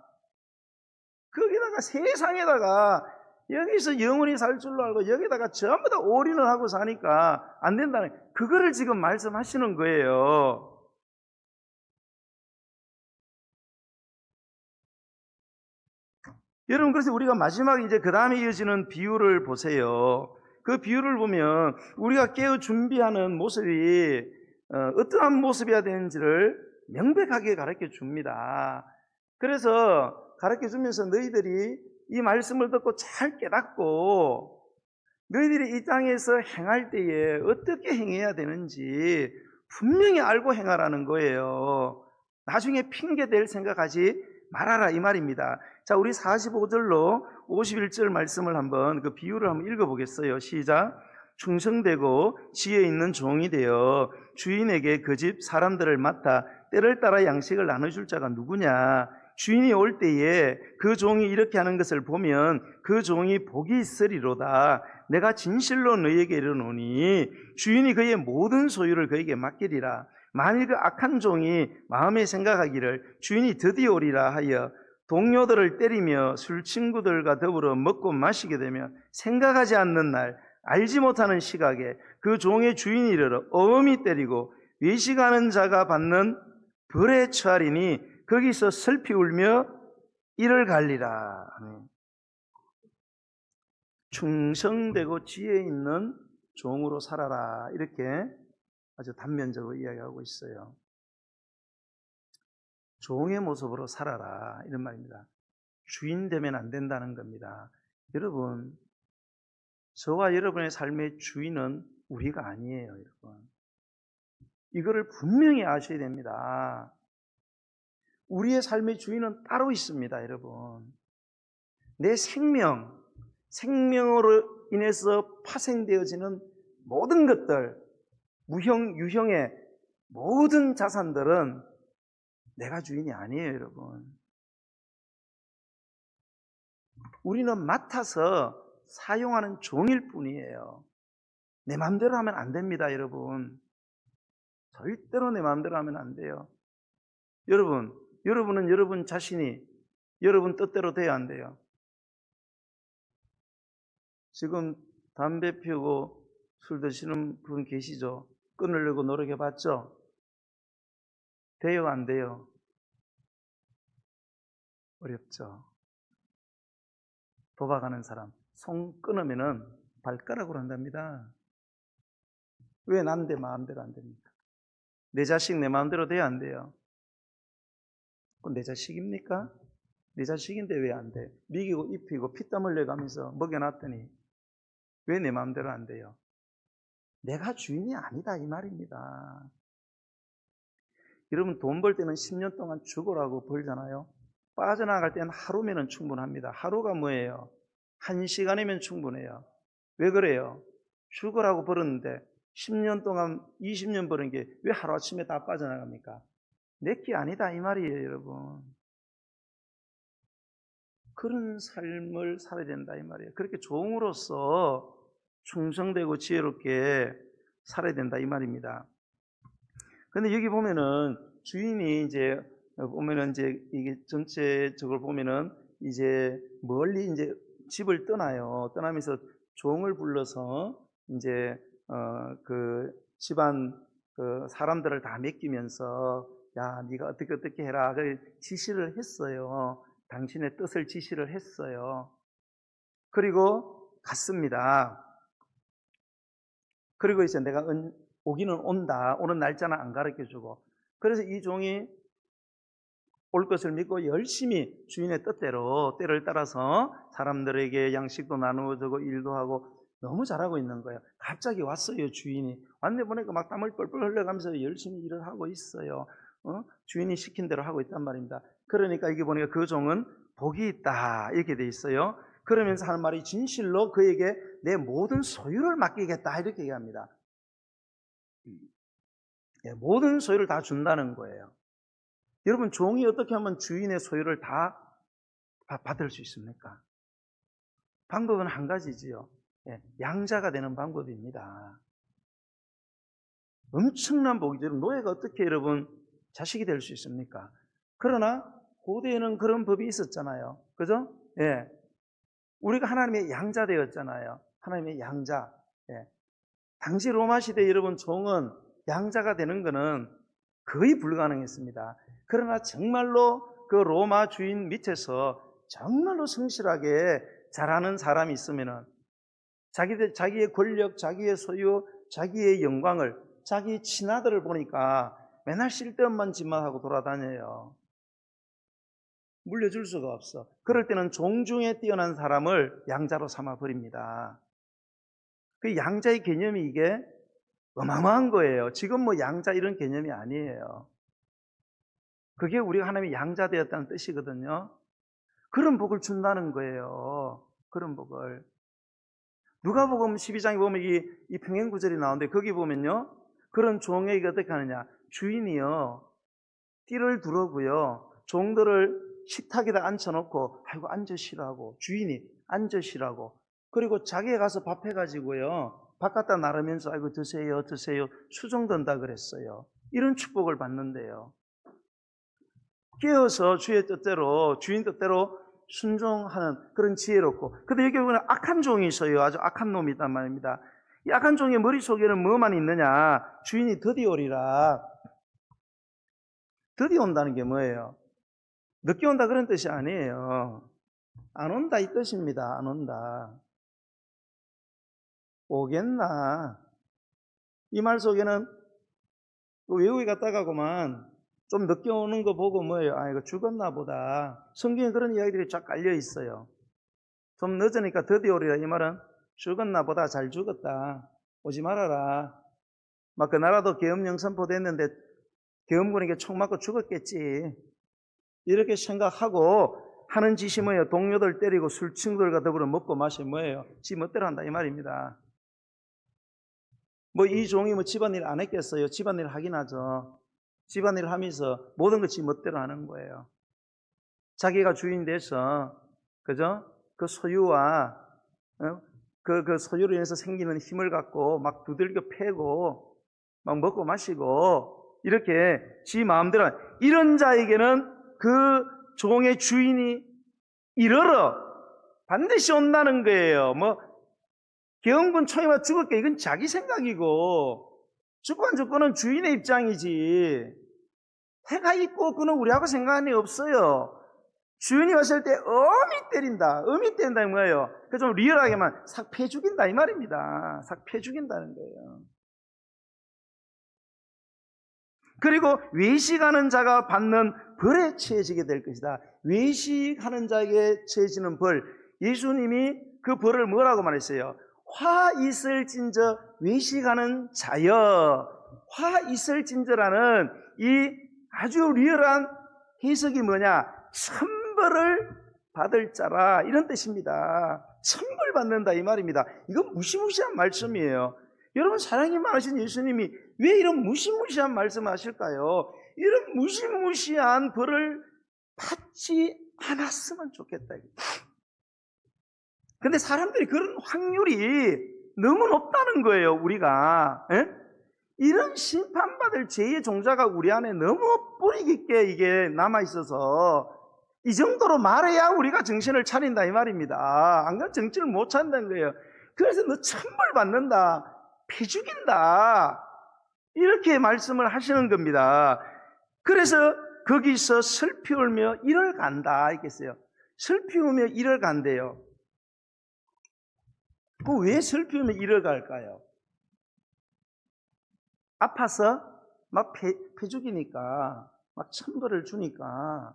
거기다가 세상에다가 여기서 영원히 살 줄로 알고 여기다가 전부 다 올인을 하고 사니까 안 된다는, 그거를 지금 말씀하시는 거예요. 여러분, 그래서 우리가 마지막에 이제 그 다음에 이어지는 비유를 보세요. 그 비유를 보면 우리가 깨어 준비하는 모습이 어떠한 모습이어야 되는지를 명백하게 가르쳐 줍니다. 그래서 가르쳐 주면서 너희들이 이 말씀을 듣고 잘 깨닫고 너희들이 이 땅에서 행할 때에 어떻게 행해야 되는지 분명히 알고 행하라는 거예요. 나중에 핑계 댈 생각하지 말아라 이 말입니다. 자, 우리 45절로 51절 말씀을 한번 그 비유를 한번 읽어보겠어요. 시작. 충성되고 지혜 있는 종이 되어 주인에게 그 집 사람들을 맡아 때를 따라 양식을 나눠줄 자가 누구냐? 주인이 올 때에 그 종이 이렇게 하는 것을 보면 그 종이 복이 있으리로다. 내가 진실로 너희에게 이르노니 주인이 그의 모든 소유를 그에게 맡기리라. 만일 그 악한 종이 마음에 생각하기를 주인이 드디어 오리라 하여 동료들을 때리며 술 친구들과 더불어 먹고 마시게 되면 생각하지 않는 날, 알지 못하는 시각에 그 종의 주인이 이르러 엄히 때리고 외식하는 자가 받는 벌에 처하리니 거기서 슬피 울며 이를 갈리라. 충성되고 지혜 있는 종으로 살아라. 이렇게 아주 단면적으로 이야기하고 있어요. 종의 모습으로 살아라. 이런 말입니다. 주인 되면 안 된다는 겁니다. 여러분, 저와 여러분의 삶의 주인은 우리가 아니에요, 여러분. 이거를 분명히 아셔야 됩니다. 우리의 삶의 주인은 따로 있습니다, 여러분. 내 생명으로 인해서 파생되어지는 모든 것들, 무형, 유형의 모든 자산들은 내가 주인이 아니에요, 여러분. 우리는 맡아서 사용하는 종일 뿐이에요. 내 마음대로 하면 안 됩니다, 여러분. 절대로 내 마음대로 하면 안 돼요. 여러분은 여러분 자신이 여러분 뜻대로 돼야 안 돼요. 지금 담배 피우고 술 드시는 분 계시죠? 끊으려고 노력해 봤죠? 돼요, 안 돼요? 어렵죠. 도박하는 사람, 손 끊으면은 발가락으로 한답니다. 왜 내 마음대로 안 됩니까? 내 자식 내 마음대로 돼야 안 돼요? 그건 내 자식입니까? 내 자식인데 왜 안 돼? 미기고 입히고 피땀 흘려가면서 먹여놨더니 왜 내 마음대로 안 돼요? 내가 주인이 아니다 이 말입니다. 여러분, 돈 벌 때는 10년 동안 죽으라고 벌잖아요. 빠져나갈 때는 하루면 충분합니다. 하루가 뭐예요? 1시간이면 충분해요. 왜 그래요? 죽으라고 벌었는데 10년 동안 20년 버는 게 왜 하루아침에 다 빠져나갑니까? 내게 아니다 이 말이에요, 여러분. 그런 삶을 살아야 된다 이 말이에요. 그렇게 종으로서 충성되고 지혜롭게 살아야 된다 이 말입니다. 근데 여기 보면은 주인이 이제 보면은 이제 이게 전체적으로 보면은 이제 멀리 이제 집을 떠나요. 떠나면서 종을 불러서 이제 그 집안 그 사람들을 다 맡기면서 야, 네가 어떻게 해라. 그 지시를 했어요. 당신의 뜻을 지시를 했어요. 그리고 갔습니다. 그리고 이제 내가 오기는 온다. 오는 날짜는 안 가르쳐주고. 그래서 이 종이 올 것을 믿고 열심히 주인의 뜻대로 때를 따라서 사람들에게 양식도 나누어주고 일도 하고 너무 잘하고 있는 거예요. 갑자기 왔어요, 주인이. 왔는데 보니까 막 땀을 뻘뻘 흘려가면서 열심히 일을 하고 있어요. 주인이 시킨 대로 하고 있단 말입니다. 그러니까 이게 보니까 그 종은 복이 있다 이렇게 돼 있어요. 그러면서 하는 말이 진실로 그에게 내 모든 소유를 맡기겠다 이렇게 얘기합니다. 모든 소유를 다 준다는 거예요. 여러분, 종이 어떻게 하면 주인의 소유를 다 받을 수 있습니까? 방법은 한 가지지요. 양자가 되는 방법입니다. 엄청난 복이죠. 노예가 어떻게 여러분 자식이 될 수 있습니까? 그러나 고대에는 그런 법이 있었잖아요. 그죠? 예. 우리가 하나님의 양자 되었잖아요. 하나님의 양자. 예. 당시 로마 시대 여러분 종은 양자가 되는 것은 거의 불가능했습니다. 그러나 정말로 그 로마 주인 밑에서 정말로 성실하게 잘하는 사람이 있으면은 자기의 권력, 자기의 소유, 자기의 영광을, 자기 친아들을 보니까 맨날 쓸데없는 짓만 하고 돌아다녀요. 물려줄 수가 없어. 그럴 때는 종중에 뛰어난 사람을 양자로 삼아 버립니다. 그 양자의 개념이 이게 어마어마한 거예요. 지금 뭐 양자 이런 개념이 아니에요. 그게 우리가 하나님이 양자 되었다는 뜻이거든요. 그런 복을 준다는 거예요. 그런 복을. 누가복음 12장에 보면 이 평행구절이 나오는데 거기 보면요. 그런 종에게 어떻게 하느냐. 주인이요. 띠를 두르고요. 종들을 식탁에다 앉혀놓고 아이고 앉으시라고. 주인이 앉으시라고. 그리고 자기가 가서 밥 해가지고요. 밥 갖다 나르면서 아이고 드세요 드세요. 수종든다 그랬어요. 이런 축복을 받는데요. 깨어서 주의 뜻대로 주인 뜻대로 순종하는 그런 지혜롭고. 근데 여기 보면 악한 종이 있어요. 아주 악한 놈이 있단 말입니다. 이 악한 종의 머릿속에는 뭐만 있느냐. 주인이 드디 오리라. 드디 온다는 게 뭐예요? 늦게 온다 그런 뜻이 아니에요. 안 온다 이 뜻입니다. 안 온다. 오겠나. 이 말 속에는 외국에 갔다가고만 좀 늦게 오는 거 보고 뭐예요? 아, 이거 죽었나 보다. 성경에 그런 이야기들이 쫙 깔려 있어요. 좀 늦으니까 드디어 오리라. 이 말은 죽었나 보다. 잘 죽었다. 오지 말아라. 막 그 나라도 계엄령 선포됐는데 계엄군에게 총 맞고 죽었겠지. 이렇게 생각하고 하는 짓이 뭐예요? 동료들 때리고 술 친구들과 더불어 먹고 마시 뭐예요? 지 멋대로 한다 이 말입니다. 뭐 이 종이 뭐 집안일 안 했겠어요? 집안일 하긴 하죠. 집안일 하면서 모든 것 지 멋대로 하는 거예요. 자기가 주인 돼서 그죠? 그 소유와 그 소유로 인해서 생기는 힘을 갖고 막 두들겨 패고 막 먹고 마시고 이렇게 지 마음대로 이런 자에게는 그 종의 주인이 이르러 반드시 온다는 거예요. 뭐 계엄군 총에 맞 죽을게 이건 자기 생각이고 죽고 안 죽고는 주인의 입장이지. 해가 있고 그는 우리하고 상관이 없어요. 주인이 왔을 때 엄히 때린다. 엄히 때린다 이 뭐예요? 그 좀 리얼하게만 삭 패 죽인다 이 말입니다. 삭 패 죽인다는 거예요. 그리고 외식하는 자가 받는 벌에 처해지게 될 것이다. 외식하는 자에게 처해지는 벌. 예수님이 그 벌을 뭐라고 말했어요? 화 있을진저 외식하는 자여. 화 있을진저라는 이 아주 리얼한 해석이 뭐냐? 천벌을 받을 자라 이런 뜻입니다. 천벌 받는다 이 말입니다. 이건 무시무시한 말씀이에요. 여러분 사랑이 많으신 예수님이 왜 이런 무시무시한 말씀을 하실까요? 이런 무시무시한 벌을 받지 않았으면 좋겠다. 근데 사람들이 그런 확률이 너무 높다는 거예요. 우리가 이런 심판받을 죄의 종자가 우리 안에 너무 뿌리 깊게 이게 남아있어서 이 정도로 말해야 우리가 정신을 차린다 이 말입니다. 안 그러면 정신을 못 차린다는 거예요. 그래서 너 천벌 받는다. 피 죽인다. 이렇게 말씀을 하시는 겁니다. 그래서 거기서 슬피 울며 이를 간다 이랬어요. 슬피 울며 이를 간대요. 그 왜 슬피 울며 이를 갈까요? 아파서 막 피 죽이니까 막 천벌을 주니까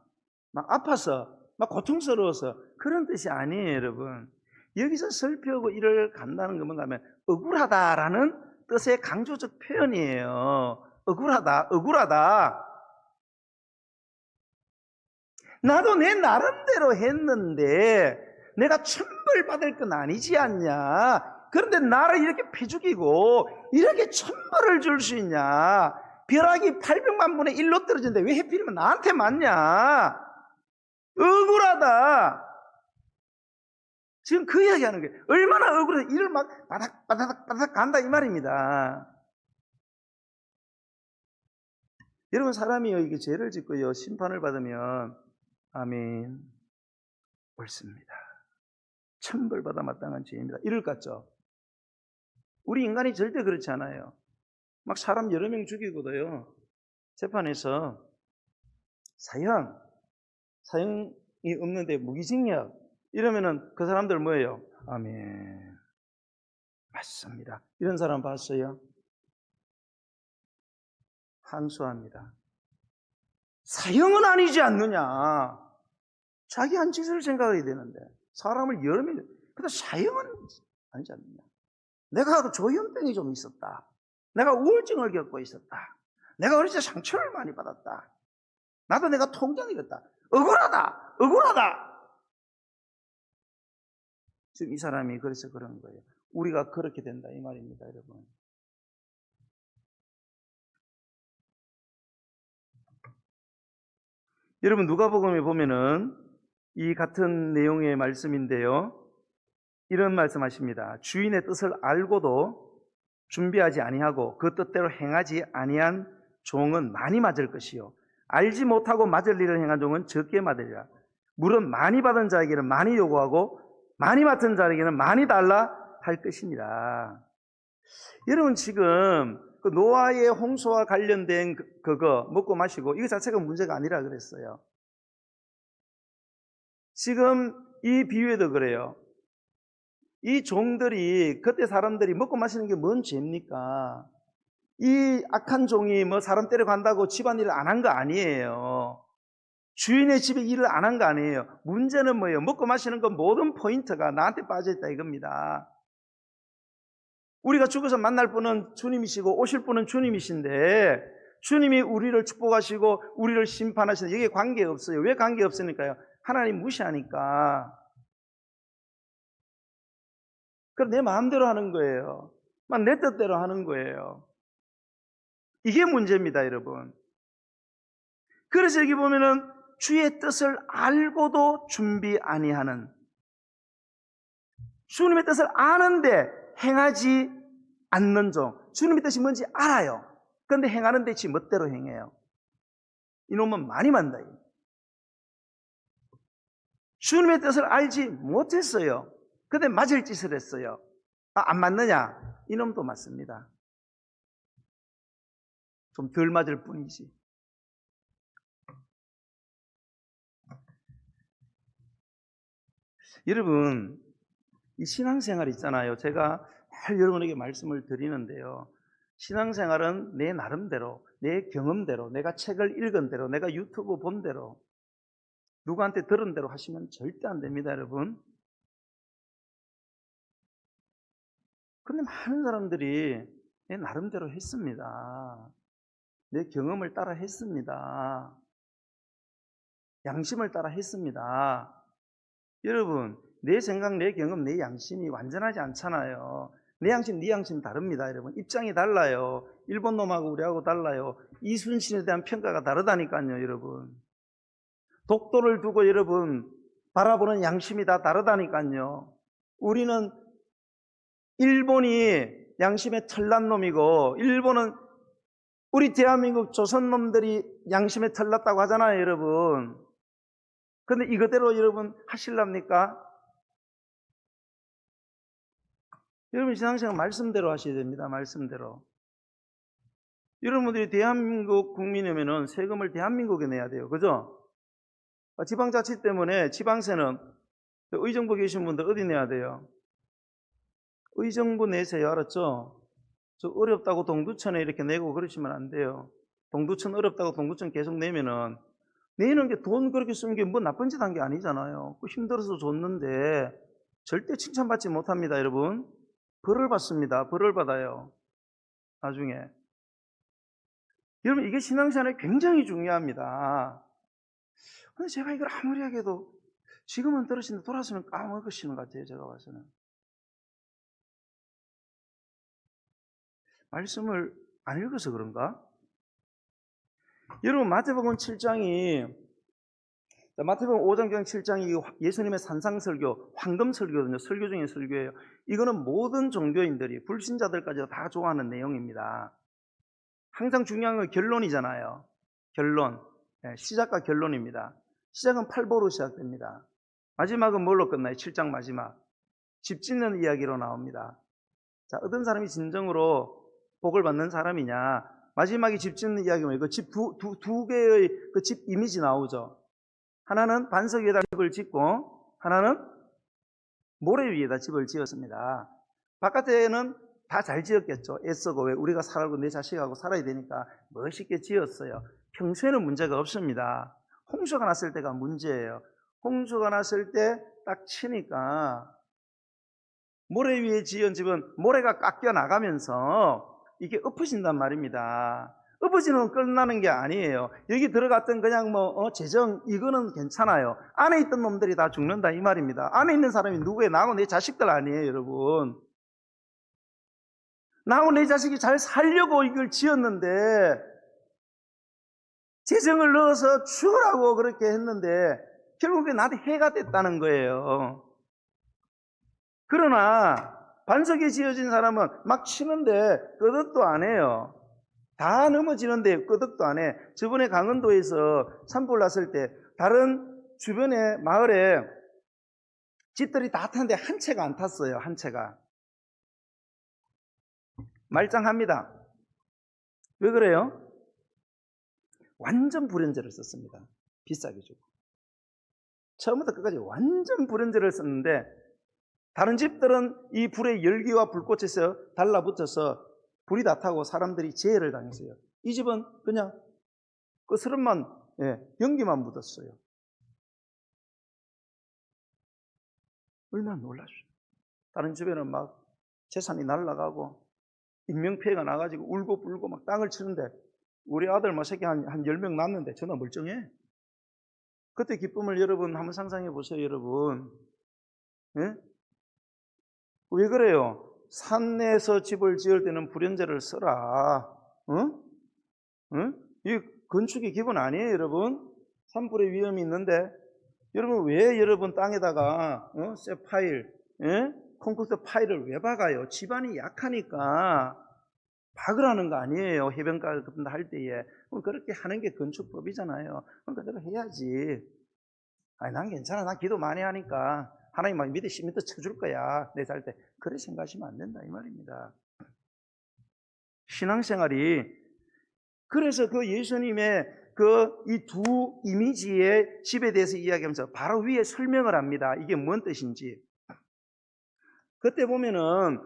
막 아파서 막 고통스러워서 그런 뜻이 아니에요 여러분. 여기서 슬피하고 이를 간다는 건 뭔가 하면 억울하다라는 뜻의 강조적 표현이에요. 억울하다. 나도 내 나름대로 했는데 내가 천벌 받을 건 아니지 않냐. 그런데 나를 이렇게 피 죽이고 이렇게 천벌을 줄 수 있냐. 벼락이 800만 분의 1로 떨어지는데 왜 하필이면 나한테 맞냐. 억울하다. 지금 그 이야기 하는 거예요. 얼마나 억울해. 이를 막 바닥 간다 이 말입니다. 여러분 사람이요 이게 죄를 짓고요 심판을 받으면 아멘 옳습니다. 천벌받아 마땅한 죄입니다. 이럴 것 같죠? 우리 인간이 절대 그렇지 않아요. 막 사람 여러 명 죽이고도요 재판에서 사형 없는데 무기징역 이러면은 그 사람들 뭐예요? 아멘. 맞습니다. 이런 사람 봤어요? 항소합니다. 사형은 아니지 않느냐. 자기 한 짓을 생각해야 되는데 사람을 여러 명 근데 사형은 아니지 않느냐. 내가 조현병이 좀 있었다. 내가 우울증을 겪고 있었다. 내가 어릴 때 상처를 많이 받았다. 나도 내가 통장이었다. 억울하다. 억울하다. 지금 이 사람이 그래서 그런 거예요. 우리가 그렇게 된다 이 말입니다, 여러분. 여러분 누가복음에 보면은 이 같은 내용의 말씀인데요. 이런 말씀하십니다. 주인의 뜻을 알고도 준비하지 아니하고 그 뜻대로 행하지 아니한 종은 많이 맞을 것이요 알지 못하고 맞을 일을 행한 종은 적게 맞으리라. 물은 많이 받은 자에게는 많이 요구하고 많이 맡은 자에게는 많이 달라 할 것이니라. 여러분 지금 그 노아의 홍수와 관련된 그거 먹고 마시고 이거 자체가 문제가 아니라 그랬어요. 지금 이 비유에도 그래요. 이 종들이 그때 사람들이 먹고 마시는 게 뭔 죄입니까? 이 악한 종이 뭐 사람 때려간다고 집안일을 안 한 거 아니에요. 주인의 집에 일을 안 한 거 아니에요. 문제는 뭐예요? 먹고 마시는 건 모든 포인트가 나한테 빠져있다 이겁니다. 우리가 죽어서 만날 분은 주님이시고 오실 분은 주님이신데 주님이 우리를 축복하시고 우리를 심판하시는 여기에 관계없어요. 왜 관계없으니까요? 하나님 무시하니까. 그럼 내 마음대로 하는 거예요. 막 내 뜻대로 하는 거예요. 이게 문제입니다, 여러분. 그래서 여기 보면은 주의 뜻을 알고도 준비 아니하는, 주님의 뜻을 아는데 행하지 않는 종. 주님의 뜻이 뭔지 알아요. 그런데 행하는데 지 멋대로 행해요. 이놈은 많이 만다. 주님의 뜻을 알지 못했어요. 근데 맞을 짓을 했어요. 안 맞느냐? 이놈도 맞습니다. 좀 덜 맞을 뿐이지. 여러분, 이 신앙생활 있잖아요. 제가 늘 여러분에게 말씀을 드리는데요. 신앙생활은 내 나름대로, 내 경험대로, 내가 책을 읽은 대로, 내가 유튜브 본 대로, 누구한테 들은 대로 하시면 절대 안 됩니다, 여러분. 그런데 많은 사람들이 내 나름대로 했습니다. 내 경험을 따라 했습니다. 양심을 따라 했습니다. 여러분, 내 생각, 내 경험, 내 양심이 완전하지 않잖아요. 내 양심, 네 양심 다릅니다, 여러분. 입장이 달라요. 일본 놈하고 우리하고 달라요. 이순신에 대한 평가가 다르다니까요, 여러분. 독도를 두고 여러분 바라보는 양심이 다 다르다니까요. 우리는 일본이 양심의 털난 놈이고 일본은 우리 대한민국 조선놈들이 양심에 털났다고 하잖아요, 여러분. 그런데 이거대로 여러분 하실랍니까? 여러분 신앙생활 말씀대로 하셔야 됩니다. 말씀대로. 여러분들이 대한민국 국민이면은 세금을 대한민국에 내야 돼요. 그죠? 지방자치 때문에 지방세는 의정부 계신 분들 어디 내야 돼요? 의정부 내세요. 알았죠? 저 어렵다고 동두천에 이렇게 내고 그러시면 안 돼요. 동두천 어렵다고 동두천 계속 내면은 내는 게 돈 그렇게 쓰는 게 뭐 나쁜 짓 한 게 아니잖아요. 힘들어서 줬는데 절대 칭찬받지 못합니다, 여러분. 벌을 받습니다. 벌을 받아요. 나중에. 여러분 이게 신앙생활에 굉장히 중요합니다. 근데 제가 이걸 아무리 하게도 지금은 들으시는데 돌아서면 까먹으시는 것 같아요. 제가 봐서는. 말씀을 안 읽어서 그런가? 여러분 마태복음 7장이 마태복음 5장 7장이 예수님의 산상설교, 황금설교거든요. 설교 중에 설교예요. 이거는 모든 종교인들이 불신자들까지 다 좋아하는 내용입니다. 항상 중요한 건 결론이잖아요. 결론. 시작과 결론입니다. 시작은 팔보로 시작됩니다. 마지막은 뭘로 끝나요? 7장 마지막. 집 짓는 이야기로 나옵니다. 자, 어떤 사람이 진정으로 복을 받는 사람이냐? 마지막에 집 짓는 이야기면 그 집 두 개의 그 집 이미지 나오죠. 하나는 반석 위에다 집을 짓고 하나는 모래 위에다 집을 지었습니다. 바깥에는 다 잘 지었겠죠. 애쓰고 왜 우리가 살고 내 자식하고 살아야 되니까 멋있게 지었어요. 평소에는 문제가 없습니다. 홍수가 났을 때가 문제예요. 홍수가 났을 때 딱 치니까 모래 위에 지은 집은 모래가 깎여 나가면서 이게 엎어진단 말입니다. 엎어지는 끝나는 게 아니에요. 여기 들어갔던 그냥 재정 이거는 괜찮아요. 안에 있던 놈들이 다 죽는다 이 말입니다. 안에 있는 사람이 누구예요? 나하고 내 자식들 아니에요, 여러분. 나하고 내 자식이 잘 살려고 이걸 지었는데 재정을 넣어서 죽으라고 그렇게 했는데 결국에 나한테 해가 됐다는 거예요. 그러나 반석에 지어진 사람은 막 치는데 끄덕도 안 해요. 다 넘어지는데 끄덕도 안 해. 저번에 강원도에서 산불 났을 때 다른 주변에 마을에 집들이 다 탔는데 한 채가 안 탔어요. 한 채가. 말짱합니다. 왜 그래요? 완전 불연제를 썼습니다. 비싸게 주고. 처음부터 끝까지 완전 불연제를 썼는데 다른 집들은 이 불의 열기와 불꽃에서 달라붙어서 불이 다 타고 사람들이 재해를 당했어요. 이 집은 그냥 거스름만 연기만 묻었어요. 얼마나 놀랐어요. 다른 집에는 막 재산이 날아가고 인명피해가 나가지고 울고 불고 막 땅을 치는데 우리 아들 새끼 한 10명 낳았는데 전화 멀쩡해. 그때 기쁨을 여러분 한번 상상해 보세요, 여러분. 예? 왜 그래요? 산에서 집을 지을 때는 불연제를 써라. 응? 응? 이 건축의 기본 아니에요, 여러분? 산불의 위험이 있는데 여러분 왜 여러분 땅에다가 쇠파일, 콘크리트 파일을 왜 박아요? 집안이 약하니까 박으라는 거 아니에요. 해변가 같은 데 할 때에. 그렇게 하는 게 건축법이잖아요. 그러니까 내가 해야지. 아니, 난 괜찮아. 난 기도 많이 하니까 하나님 막 밑에 10m 쳐줄 거야. 내 살 때. 그래 생각하시면 안 된다 이 말입니다. 신앙생활이 그래서 그 예수님의 그 이 두 이미지의 집에 대해서 이야기하면서 바로 위에 설명을 합니다. 이게 뭔 뜻인지. 그때 보면은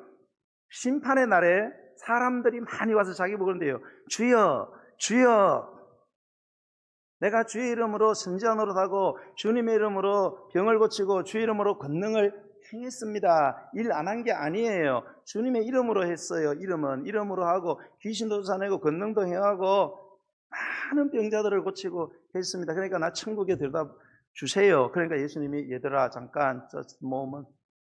심판의 날에 사람들이 많이 와서 자기 보는데요. 주여, 주여, 내가 주의 이름으로 선지자 노릇하고 주님의 이름으로 병을 고치고 주의 이름으로 권능을 행했습니다. 일 안 한 게 아니에요. 주님의 이름으로 했어요. 이름으로 하고 귀신도 쫓아내고 권능도 행하고 많은 병자들을 고치고 했습니다. 그러니까 나 천국에 데려다 주세요. 그러니까 예수님이 얘들아 잠깐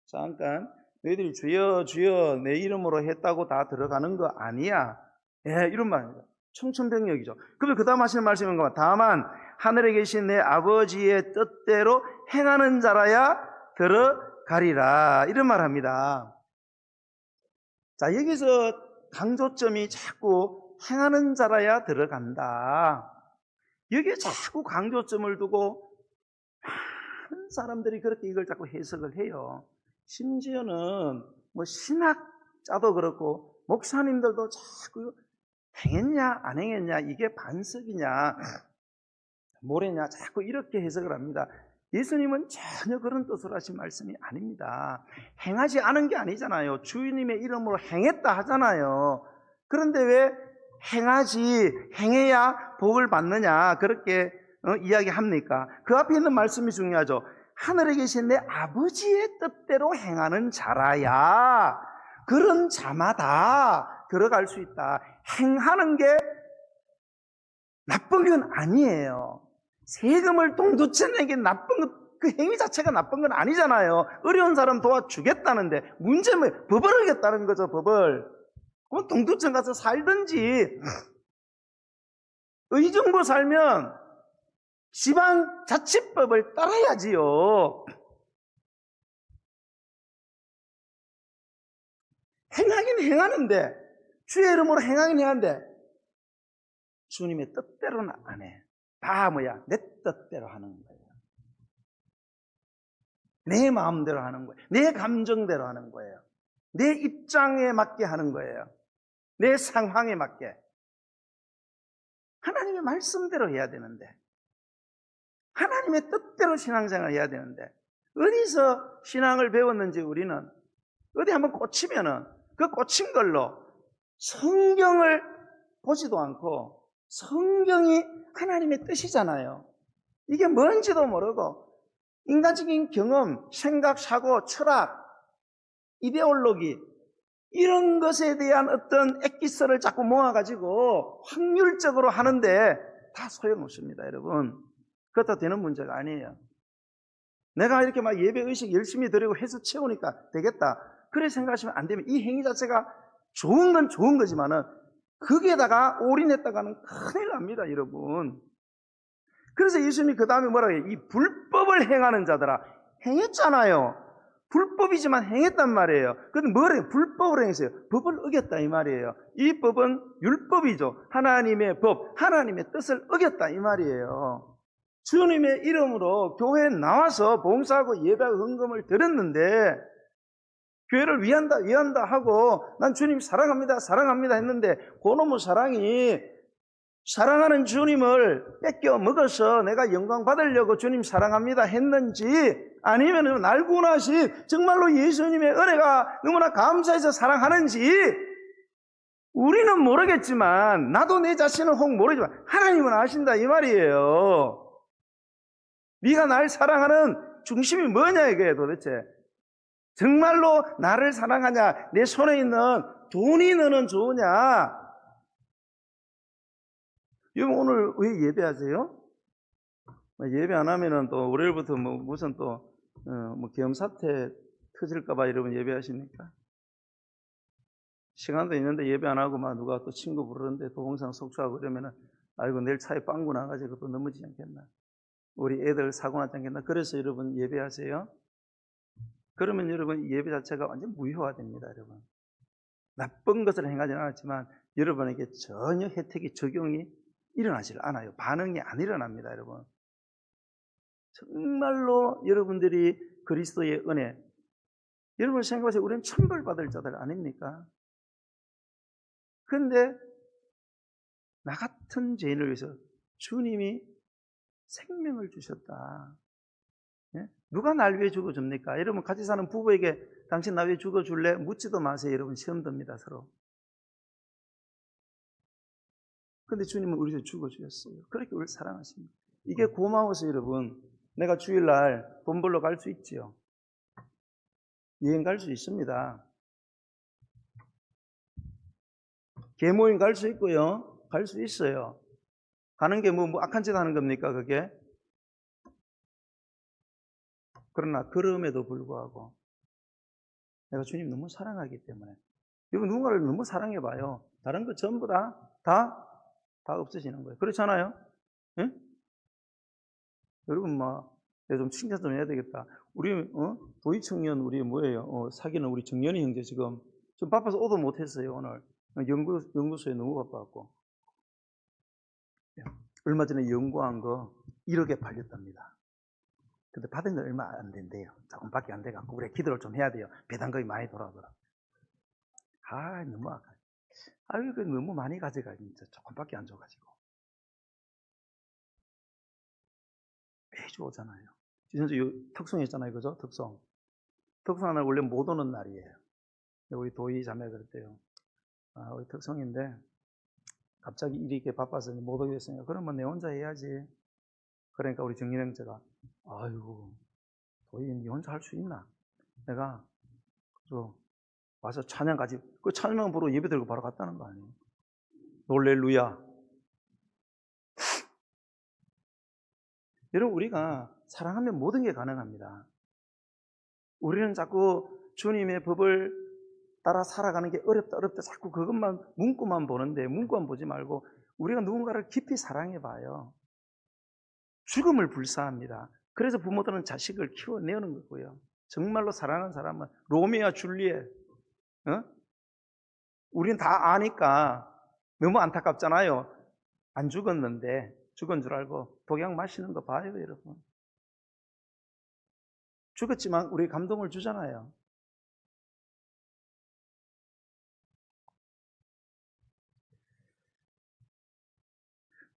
잠깐 너희들이 주여 주여 내 이름으로 했다고 다 들어가는 거 아니야. 이런 말입니다. 청천벽력이죠. 그러면 그 다음 하시는 말씀인 것 다만 하늘에 계신 내 아버지의 뜻대로 행하는 자라야 들어가리라. 이런 말 합니다. 자, 여기서 강조점이 자꾸 행하는 자라야 들어간다. 여기에 자꾸 강조점을 두고 많은 사람들이 그렇게 이걸 자꾸 해석을 해요. 심지어는 신학자도 그렇고 목사님들도 자꾸 행했냐 안 행했냐 이게 반석이냐 모래냐 자꾸 이렇게 해석을 합니다. 예수님은 전혀 그런 뜻으로 하신 말씀이 아닙니다. 행하지 않은 게 아니잖아요. 주님의 이름으로 행했다 하잖아요. 그런데 왜 행해야 복을 받느냐 그렇게 이야기합니까? 그 앞에 있는 말씀이 중요하죠. 하늘에 계신 내 아버지의 뜻대로 행하는 자라야 그런 자마다 들어갈 수 있다. 행하는 게 나쁜 건 아니에요. 세금을 동두째 내기 나쁜 것, 그 행위 자체가 나쁜 건 아니잖아요. 어려운 사람 도와주겠다는데 문제는 법을 하겠다는 거죠. 법을. 그럼 동두천 가서 살든지 의정부 살면 지방자치법을 따라야지요. 행하긴 행하는데 주의 이름으로 행하긴 해야하는데 주님의 뜻대로는 안 해. 다 내 뜻대로 하는 거예요. 내 마음대로 하는 거예요. 내 감정대로 하는 거예요. 내 입장에 맞게 하는 거예요. 내 상황에 맞게. 하나님의 말씀대로 해야 되는데 하나님의 뜻대로 신앙생활을 해야 되는데 어디서 신앙을 배웠는지 우리는 어디 한번 꽂히면은 그 꽂힌 걸로 성경을 보지도 않고 성경이 하나님의 뜻이잖아요. 이게 뭔지도 모르고 인간적인 경험, 생각, 사고, 철학, 이데올로기 이런 것에 대한 어떤 엑기스를 자꾸 모아가지고 확률적으로 하는데 다 소용없습니다, 여러분. 그것도 되는 문제가 아니에요. 내가 이렇게 막 예배의식 열심히 드리고 해서 채우니까 되겠다. 그래 생각하시면 안 되면 이 행위 자체가 좋은 건 좋은 거지만은 거기에다가 올인했다가는 큰일 납니다, 여러분. 그래서 예수님이 그 다음에 뭐라고 해요? 이 불법을 행하는 자들아. 행했잖아요. 불법이지만 행했단 말이에요. 근데 뭐래요? 불법을 행했어요. 법을 어겼다 이 말이에요. 이 법은 율법이죠. 하나님의 법, 하나님의 뜻을 어겼다 이 말이에요. 주님의 이름으로 교회에 나와서 봉사하고 예배하고 헌금을 드렸는데 교회를 위한다 하고 난 주님 사랑합니다 했는데 그놈의 사랑이 사랑하는 주님을 뺏겨 먹어서 내가 영광 받으려고 주님 사랑합니다 했는지 아니면 날고 나시 정말로 예수님의 은혜가 너무나 감사해서 사랑하는지 우리는 모르겠지만 나도 내 자신은 혹 모르지만 하나님은 아신다 이 말이에요. 네가 날 사랑하는 중심이 뭐냐 이게 도대체. 정말로 나를 사랑하냐, 내 손에 있는 돈이 너는 좋으냐. 여러분 오늘 왜 예배하세요? 예배 안 하면은 또 월요일부터 무슨 또 계엄사태 터질까봐 여러분 예배하십니까? 시간도 있는데 예배 안 하고 막 누가 또 친구 부르는데 동영상 속초하고 이러면은 아이고 내일 차에 빵꾸 나가지고 또 넘어지지 않겠나? 우리 애들 사고 나지 않겠나? 그래서 여러분 예배하세요? 그러면 여러분 예배 자체가 완전 무효화됩니다, 여러분. 나쁜 것을 행하지는 않았지만 여러분에게 전혀 혜택이 적용이 일어나질 않아요. 반응이 안 일어납니다, 여러분. 정말로 여러분들이 그리스도의 은혜, 여러분 생각하세요. 우리는 천벌받을 자들 아닙니까? 그런데 나 같은 죄인을 위해서 주님이 생명을 주셨다. 예? 누가 날 위해 죽어줍니까? 여러분 같이 사는 부부에게 당신 나 위해 죽어줄래? 묻지도 마세요. 여러분 시험 듭니다 서로. 근데 주님은 우리를 죽어주셨어요. 그렇게 우리를 사랑하십니다. 이게 고마워서 여러분 내가 주일날 돈 벌러 갈 수 있지요. 여행 갈 수 있습니다. 계모임 갈 수 있고요. 갈 수 있어요. 가는 게 뭐 악한 짓 하는 겁니까 그게? 그러나 그럼에도 불구하고 내가 주님 너무 사랑하기 때문에 여러분 누군가를 너무 사랑해봐요. 다른 거 전부 다 없어지는 거예요. 그렇잖아요? 예? 여러분 내가 좀 칭찬 좀 해야 되겠다. 우리 도희 청년 우리 뭐예요? 사귀는 우리 정연이 형제 지금 좀 바빠서 오도 못했어요 오늘. 연구소에 너무 바빠갖고. 얼마 전에 연구한 거 1억에 팔렸답니다. 근데 받은 건 얼마 안 된대요. 조금밖에 안 돼갖고 우리 기도를 좀 해야 돼요. 배당금이 많이 돌아오더라. 너무 아까. 그 너무 많이 가져가 진짜 조금밖에 안 줘가지고. 매주 오잖아요. 지난주 특송했잖아요, 그죠? 특송 하나 원래 못 오는 날이에요. 우리 도희 자매 그랬대요. 우리 특송인데 갑자기 일이 이렇게 바빠서 못 오게 됐으니까 그러면 내 혼자 해야지. 그러니까 우리 정인 형제가 아이고 도희 니 혼자 할 수 있나? 내가 와서 찬양 가지고 그 찬양 부르고 예배 들고 바로 갔다는 거 아니에요? 놀렐루야. 여러분 우리가 사랑하면 모든 게 가능합니다. 우리는 자꾸 주님의 법을 따라 살아가는 게 어렵다 자꾸 그것만 문구만 보는데 문구만 보지 말고 우리가 누군가를 깊이 사랑해 봐요. 죽음을 불사합니다. 그래서 부모들은 자식을 키워내는 거고요. 정말로 사랑하는 사람은 로미오와 줄리엣 우린 다 아니까 너무 안타깝잖아요. 안 죽었는데 죽은 줄 알고 독약 마시는 거 봐요 여러분. 죽었지만 우리 감동을 주잖아요.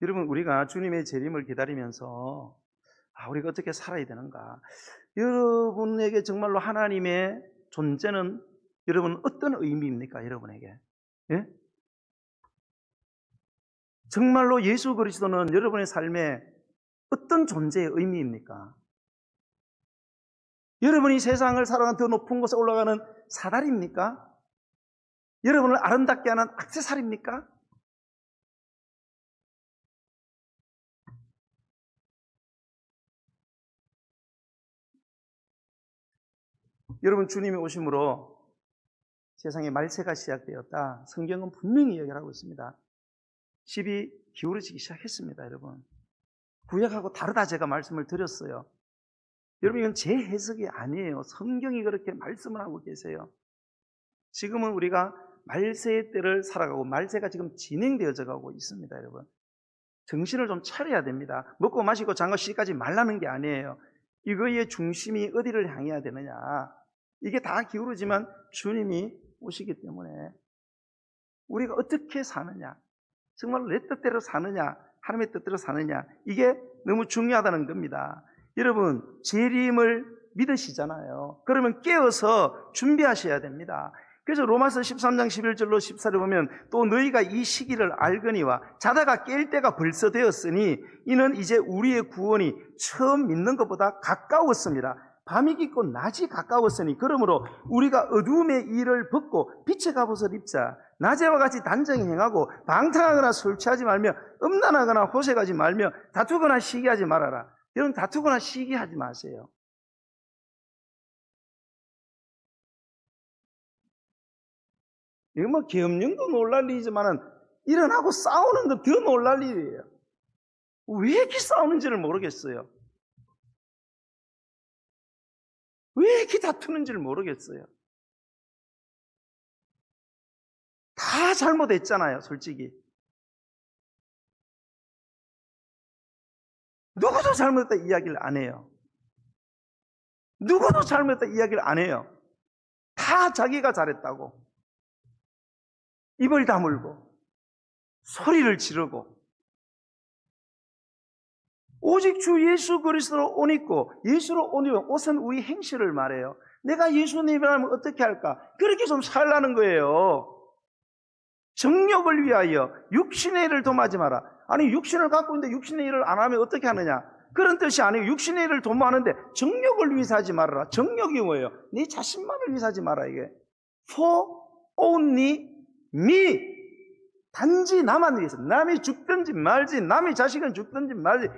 여러분 우리가 주님의 재림을 기다리면서 우리가 어떻게 살아야 되는가? 여러분에게 정말로 하나님의 존재는 여러분 어떤 의미입니까? 여러분에게. 예? 정말로 예수 그리스도는 여러분의 삶에 어떤 존재의 의미입니까? 여러분이 세상을 살아가는 더 높은 곳에 올라가는 사다리입니까? 여러분을 아름답게 하는 액세서리입니까? 여러분, 주님이 오심으로 세상에 말세가 시작되었다. 성경은 분명히 얘기를 하고 있습니다. 집이 기울어지기 시작했습니다, 여러분. 구약하고 다르다 제가 말씀을 드렸어요. 여러분, 이건 제 해석이 아니에요. 성경이 그렇게 말씀을 하고 계세요. 지금은 우리가 말세의 때를 살아가고 말세가 지금 진행되어져 가고 있습니다, 여러분. 정신을 좀 차려야 됩니다. 먹고 마시고 장거 쉬까지 말라는 게 아니에요. 이거의 중심이 어디를 향해야 되느냐. 이게 다 기울어지만 주님이 오시기 때문에 우리가 어떻게 사느냐, 정말로 내 뜻대로 사느냐, 하나님의 뜻대로 사느냐, 이게 너무 중요하다는 겁니다. 여러분, 재림을 믿으시잖아요. 그러면 깨어서 준비하셔야 됩니다. 그래서 로마서 13장 11절로 14절에 보면 또 너희가 이 시기를 알거니와 자다가 깰 때가 벌써 되었으니 이는 이제 우리의 구원이 처음 믿는 것보다 가까웠습니다. 밤이 깊고 낮이 가까웠으니 그러므로 우리가 어두움의 일을 벗고 빛의 갑옷을 입자. 낮에와 같이 단정히 행하고 방탕하거나 술 취하지 말며 음란하거나 호색하지 말며 다투거나 시기하지 말아라. 여러분, 다투거나 시기하지 마세요. 이거 뭐 계엄령도 놀랄 일이지만은 일어나고 싸우는 건 더 놀랄 일이에요. 왜 이렇게 싸우는지를 모르겠어요. 왜 이렇게 다투는지를 모르겠어요. 다 잘못했잖아요, 솔직히. 누구도 잘못했다 이야기를 안 해요. 누구도 잘못했다 이야기를 안 해요. 다 자기가 잘했다고 입을 다물고 소리를 지르고 오직 주 예수 그리스도로 옷 입고 예수로 옷 입으면 옷은 우리 행실을 말해요. 내가 예수님이라면 어떻게 할까? 그렇게 좀 살라는 거예요. 정욕을 위하여 육신의 일을 도모하지 마라. 아니, 육신을 갖고 있는데 육신의 일을 안 하면 어떻게 하느냐? 그런 뜻이 아니에요. 육신의 일을 도모하는데 정욕을 위해서 하지 말아라. 정욕이 뭐예요? 네 자신만을 위해서 하지 마라, 이게. For only me. 단지 나만 위해서. 남이 죽든지 말지, 남의 자식은 죽든지 말지,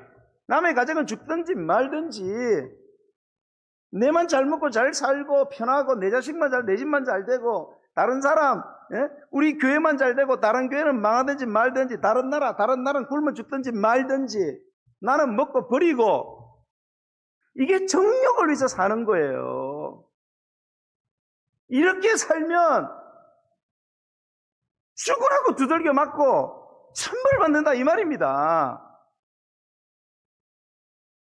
남의 가정은 죽든지 말든지, 내만 잘 먹고 잘 살고 편하고 내 자식만 잘, 내 집만 잘 되고 다른 사람, 우리 교회만 잘 되고 다른 교회는 망하든지 말든지, 다른 나라는 굶어 죽든지 말든지, 나는 먹고 버리고, 이게 정욕을 위해서 사는 거예요. 이렇게 살면 죽으라고 두들겨 맞고 천벌 받는다 이 말입니다.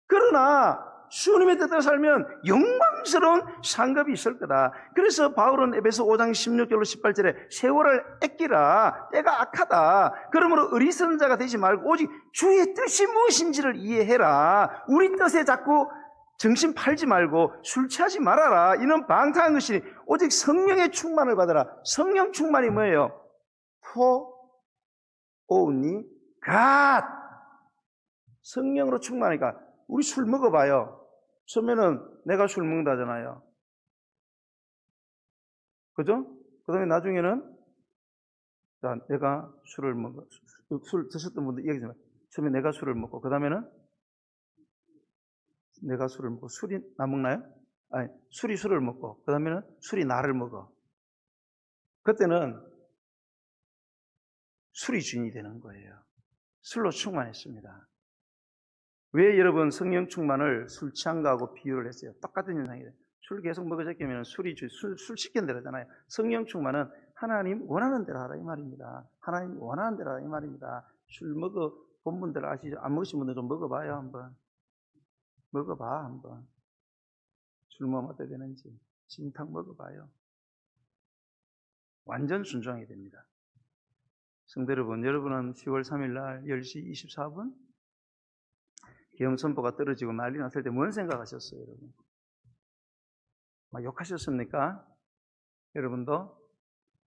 그러나 주님의 뜻대로 살면 영광스러운 상급이 있을 거다. 그래서 바울은 에베소 5장 16절로 18절에 세월을 아끼라, 때가 악하다. 그러므로 어리석은 자가 되지 말고 오직 주의 뜻이 무엇인지를 이해해라. 우리 뜻에 자꾸 정신 팔지 말고 술 취하지 말아라. 이는 방탕한 것이니 오직 성령의 충만을 받아라. 성령 충만이 뭐예요? For only God. 성령으로 충만하니까. 우리 술 먹어봐요. 처음에는 내가 술 먹는다잖아요. 그죠? 그 다음에 나중에는, 자, 내가 술을 먹어. 술 드셨던 분들 얘기하잖아요. 처음에 내가 술을 먹고, 그 다음에는 내가 술을 먹고, 술이 나 먹나요? 아니, 술이 술을 먹고, 그 다음에는 술이 나를 먹어. 그때는 술이 주인이 되는 거예요. 술로 충만했습니다. 왜 여러분 성령 충만을 술 취한거하고 비유를 했어요? 똑같은 현상이에요. 술 계속 먹으셨으면 술이 술 시키는 대로잖아요. 성령 충만은 하나님 원하는 대로 하라 이 말입니다. 하나님 원하는 대로 하라 이 말입니다. 술 먹어 본 분들 아시죠? 안 먹으신 분들 좀 먹어봐요 한번. 먹어봐 한번. 술 먹으면 어떻게 되는지 진탕 먹어봐요. 완전 순종해야 됩니다. 성도 여러분, 여러분은 10월 3일 날 10시 24분 계엄 선포가 떨어지고 난리 났을 때 뭔 생각하셨어요, 여러분? 막 욕하셨습니까? 여러분도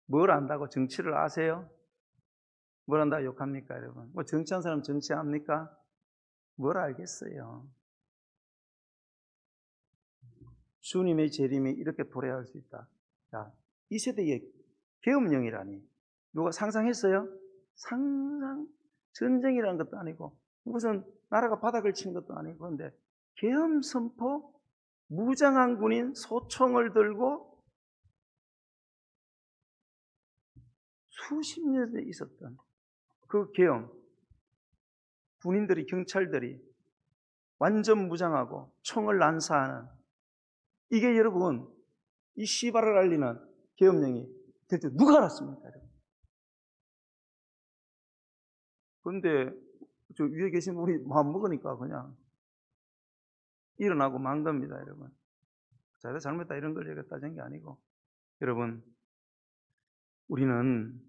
뭘 안다고 정치를 아세요? 뭘 안다고 욕합니까, 여러분? 뭐 정치한 사람 정치합니까? 뭘 알겠어요? 주님의 재림이 이렇게 도래할 수 있다. 야, 이 세대의 계엄령이라니 누가 상상했어요? 상상, 전쟁이라는 것도 아니고 무슨 나라가 바닥을 친 것도 아니고 그런데 계엄 선포, 무장한 군인 소총을 들고 수십 년에 있었던 그 계엄, 군인들이, 경찰들이 완전 무장하고 총을 난사하는, 이게 여러분 이 시발을 알리는 계엄령이 될 때 누가 알았습니까? 그런데 저 위에 계신 분이 마음 먹으니까 그냥 일어나고 만 겁니다, 여러분. 자기가 잘못했다 이런 걸 제가 따진 게 아니고, 여러분 우리는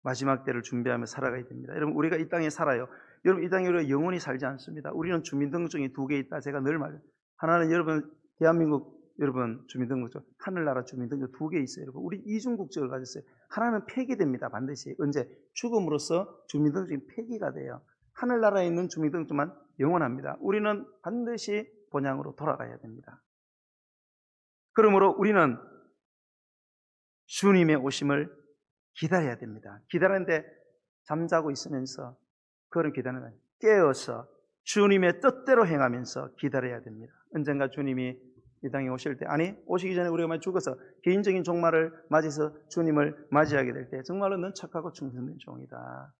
마지막 때를 준비하며 살아가야 됩니다. 여러분 우리가 이 땅에 살아요. 여러분 이 땅에 우리가 영원히 살지 않습니다. 우리는 주민등록증이 2개 있다. 제가 늘 말해요. 하나는 여러분 대한민국 여러분 주민등록증, 하늘나라 주민등록증 2개 있어요. 여러분 우리 이중국적을 가졌어요. 하나는 폐기됩니다. 반드시. 언제? 죽음으로써 주민등록증이 폐기가 돼요. 하늘나라에 있는 주민등록증만 영원합니다. 우리는 반드시 본향으로 돌아가야 됩니다. 그러므로 우리는 주님의 오심을 기다려야 됩니다. 기다리는데 잠자고 있으면서 그런 기다리는 거예요. 깨어서 주님의 뜻대로 행하면서 기다려야 됩니다. 언젠가 주님이 이 땅에 오실 때, 아니 오시기 전에 우리가 많이 죽어서 개인적인 종말을 맞이해서 주님을 맞이하게 될 때 정말로 넌 착하고 충성된 종이다,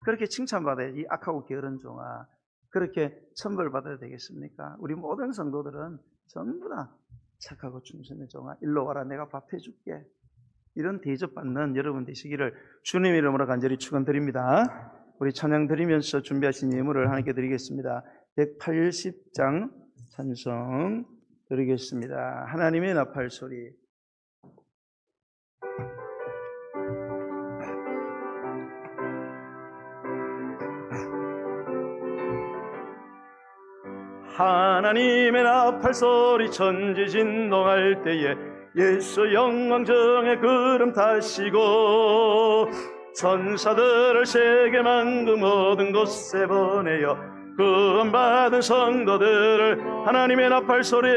그렇게 칭찬받아야지. 악하고 게으른 종아, 그렇게 천벌받아야 되겠습니까? 우리 모든 성도들은 전부 다 착하고 충성된 종아, 일로 와라, 내가 밥 해줄게, 이런 대접받는 여러분 되시기를 주님 이름으로 간절히 축원드립니다. 우리 찬양 드리면서 준비하신 예물을 하나님께 드리겠습니다. 180장 찬송 드리겠습니다. 하나님의 나팔 소리. 하나님의 나팔 소리 천지 진동할 때에 예수 영광정에 구름 타시고 천사들을 세계 만국 모든 곳에 보내어 구원받은 성도들을 하나님의 나팔 소리,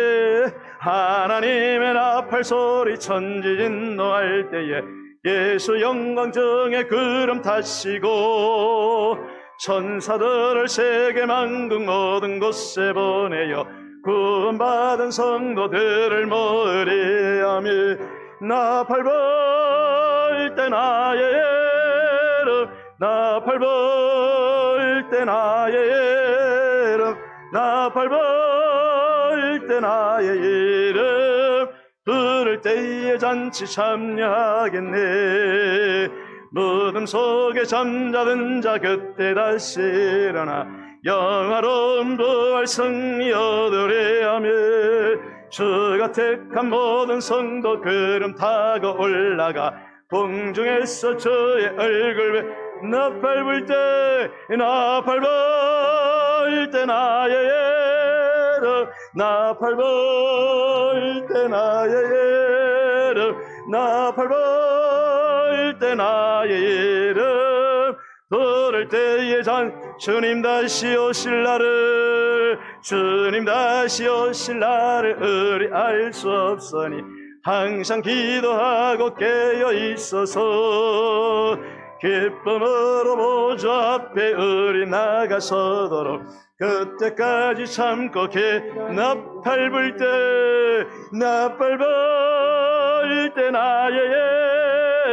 하나님의 나팔 소리 천지 진동할 때에 예수 영광정에 구름 타시고 천사들을 세계 만국 모든 곳에 보내어 구원받은 성도들을 모으리하며 나팔 불 때 나의 이름, 나팔 불 때 나의 이름, 나팔 불 때 나의 이름, 부를 때에 잔치 참여하겠네. 무덤 속에 잠자던 자 그때 다시 일어나 영화로운 부활 승리 얻으리하며 주가 택한 모든 성도 구름 타고 올라가 공중에서 주의 얼굴 나팔 불 때, 나팔 불 때 나의 이름, 나팔 불 때 나의 이름, 나팔 불 때 나의 이름, 부를 때에 주님 다시 오실 날을, 주님 다시 오실 날을 우리 알 수 없으니 항상 기도하고 깨어 있어서 기쁨으로 보좌 앞에 우리 나가서도록 그때까지 참고 나팔 불 때, 나팔 불 때 나의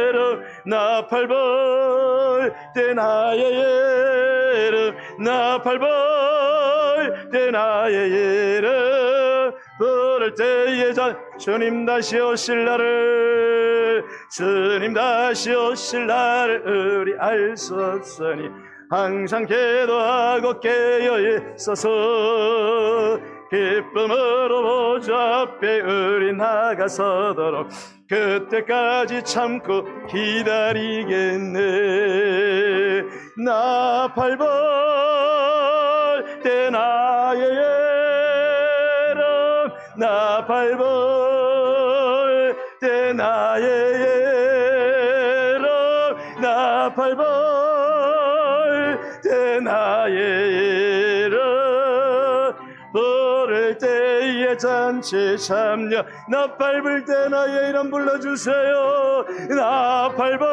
이름, 나팔 불 때 나의 이름, 나팔 불 때 나의 이름, 부를 때에 주님 다시 오실 날을, 주님 다시 오실 날을 우리 알 수 없으니 항상 기도하고 깨어 있어서 기쁨으로 보좌 앞에 우리 나가서도록 그때까지 참고 기다리겠네. 나팔 불 대나의 예름 나팔벌 대나의 예름 나팔벌 대나의 예름 부를 때에 잔치 참여 나팔 불 때 나의 이름 불러주세요. 나팔 불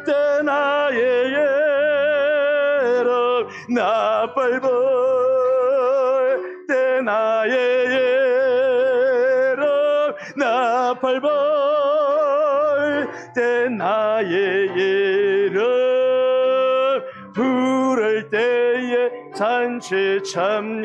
때 나의 이름 나팔 불 때 나의 이름 나팔 불 때 나의 이름 부를 때에 잔치 참여하겠네.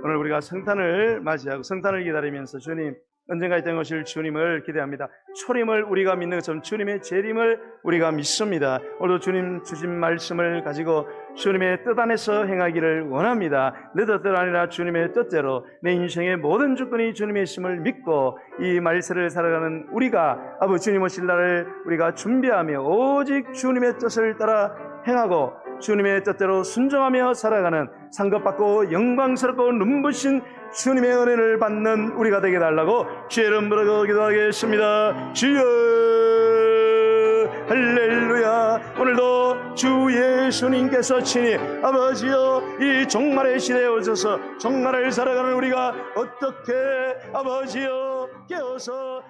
오늘 우리가 성탄을 맞이하고 성탄을 기다리면서 주님 언젠가 이 땅에 오실 주님을 기대합니다. 초림을 우리가 믿는 것처럼 주님의 재림을 우리가 믿습니다. 오늘도 주님 주신 말씀을 가지고 주님의 뜻 안에서 행하기를 원합니다. 내 뜻대로 아니라 주님의 뜻대로 내 인생의 모든 주권이 주님의 있음을 믿고 이 말세를 살아가는 우리가 아버지 주님 오실 날을 우리가 준비하며 오직 주님의 뜻을 따라 행하고 주님의 뜻대로 순종하며 살아가는 상급받고 영광스럽고 눈부신 주님의 은혜를 받는 우리가 되게 달라고 주의 이름으로 기도하겠습니다. 주여 할렐루야. 오늘도 주 예수님께서 친히 아버지여 이 종말의 시대에 오셔서 종말을 살아가는 우리가 어떻게 아버지여 깨어서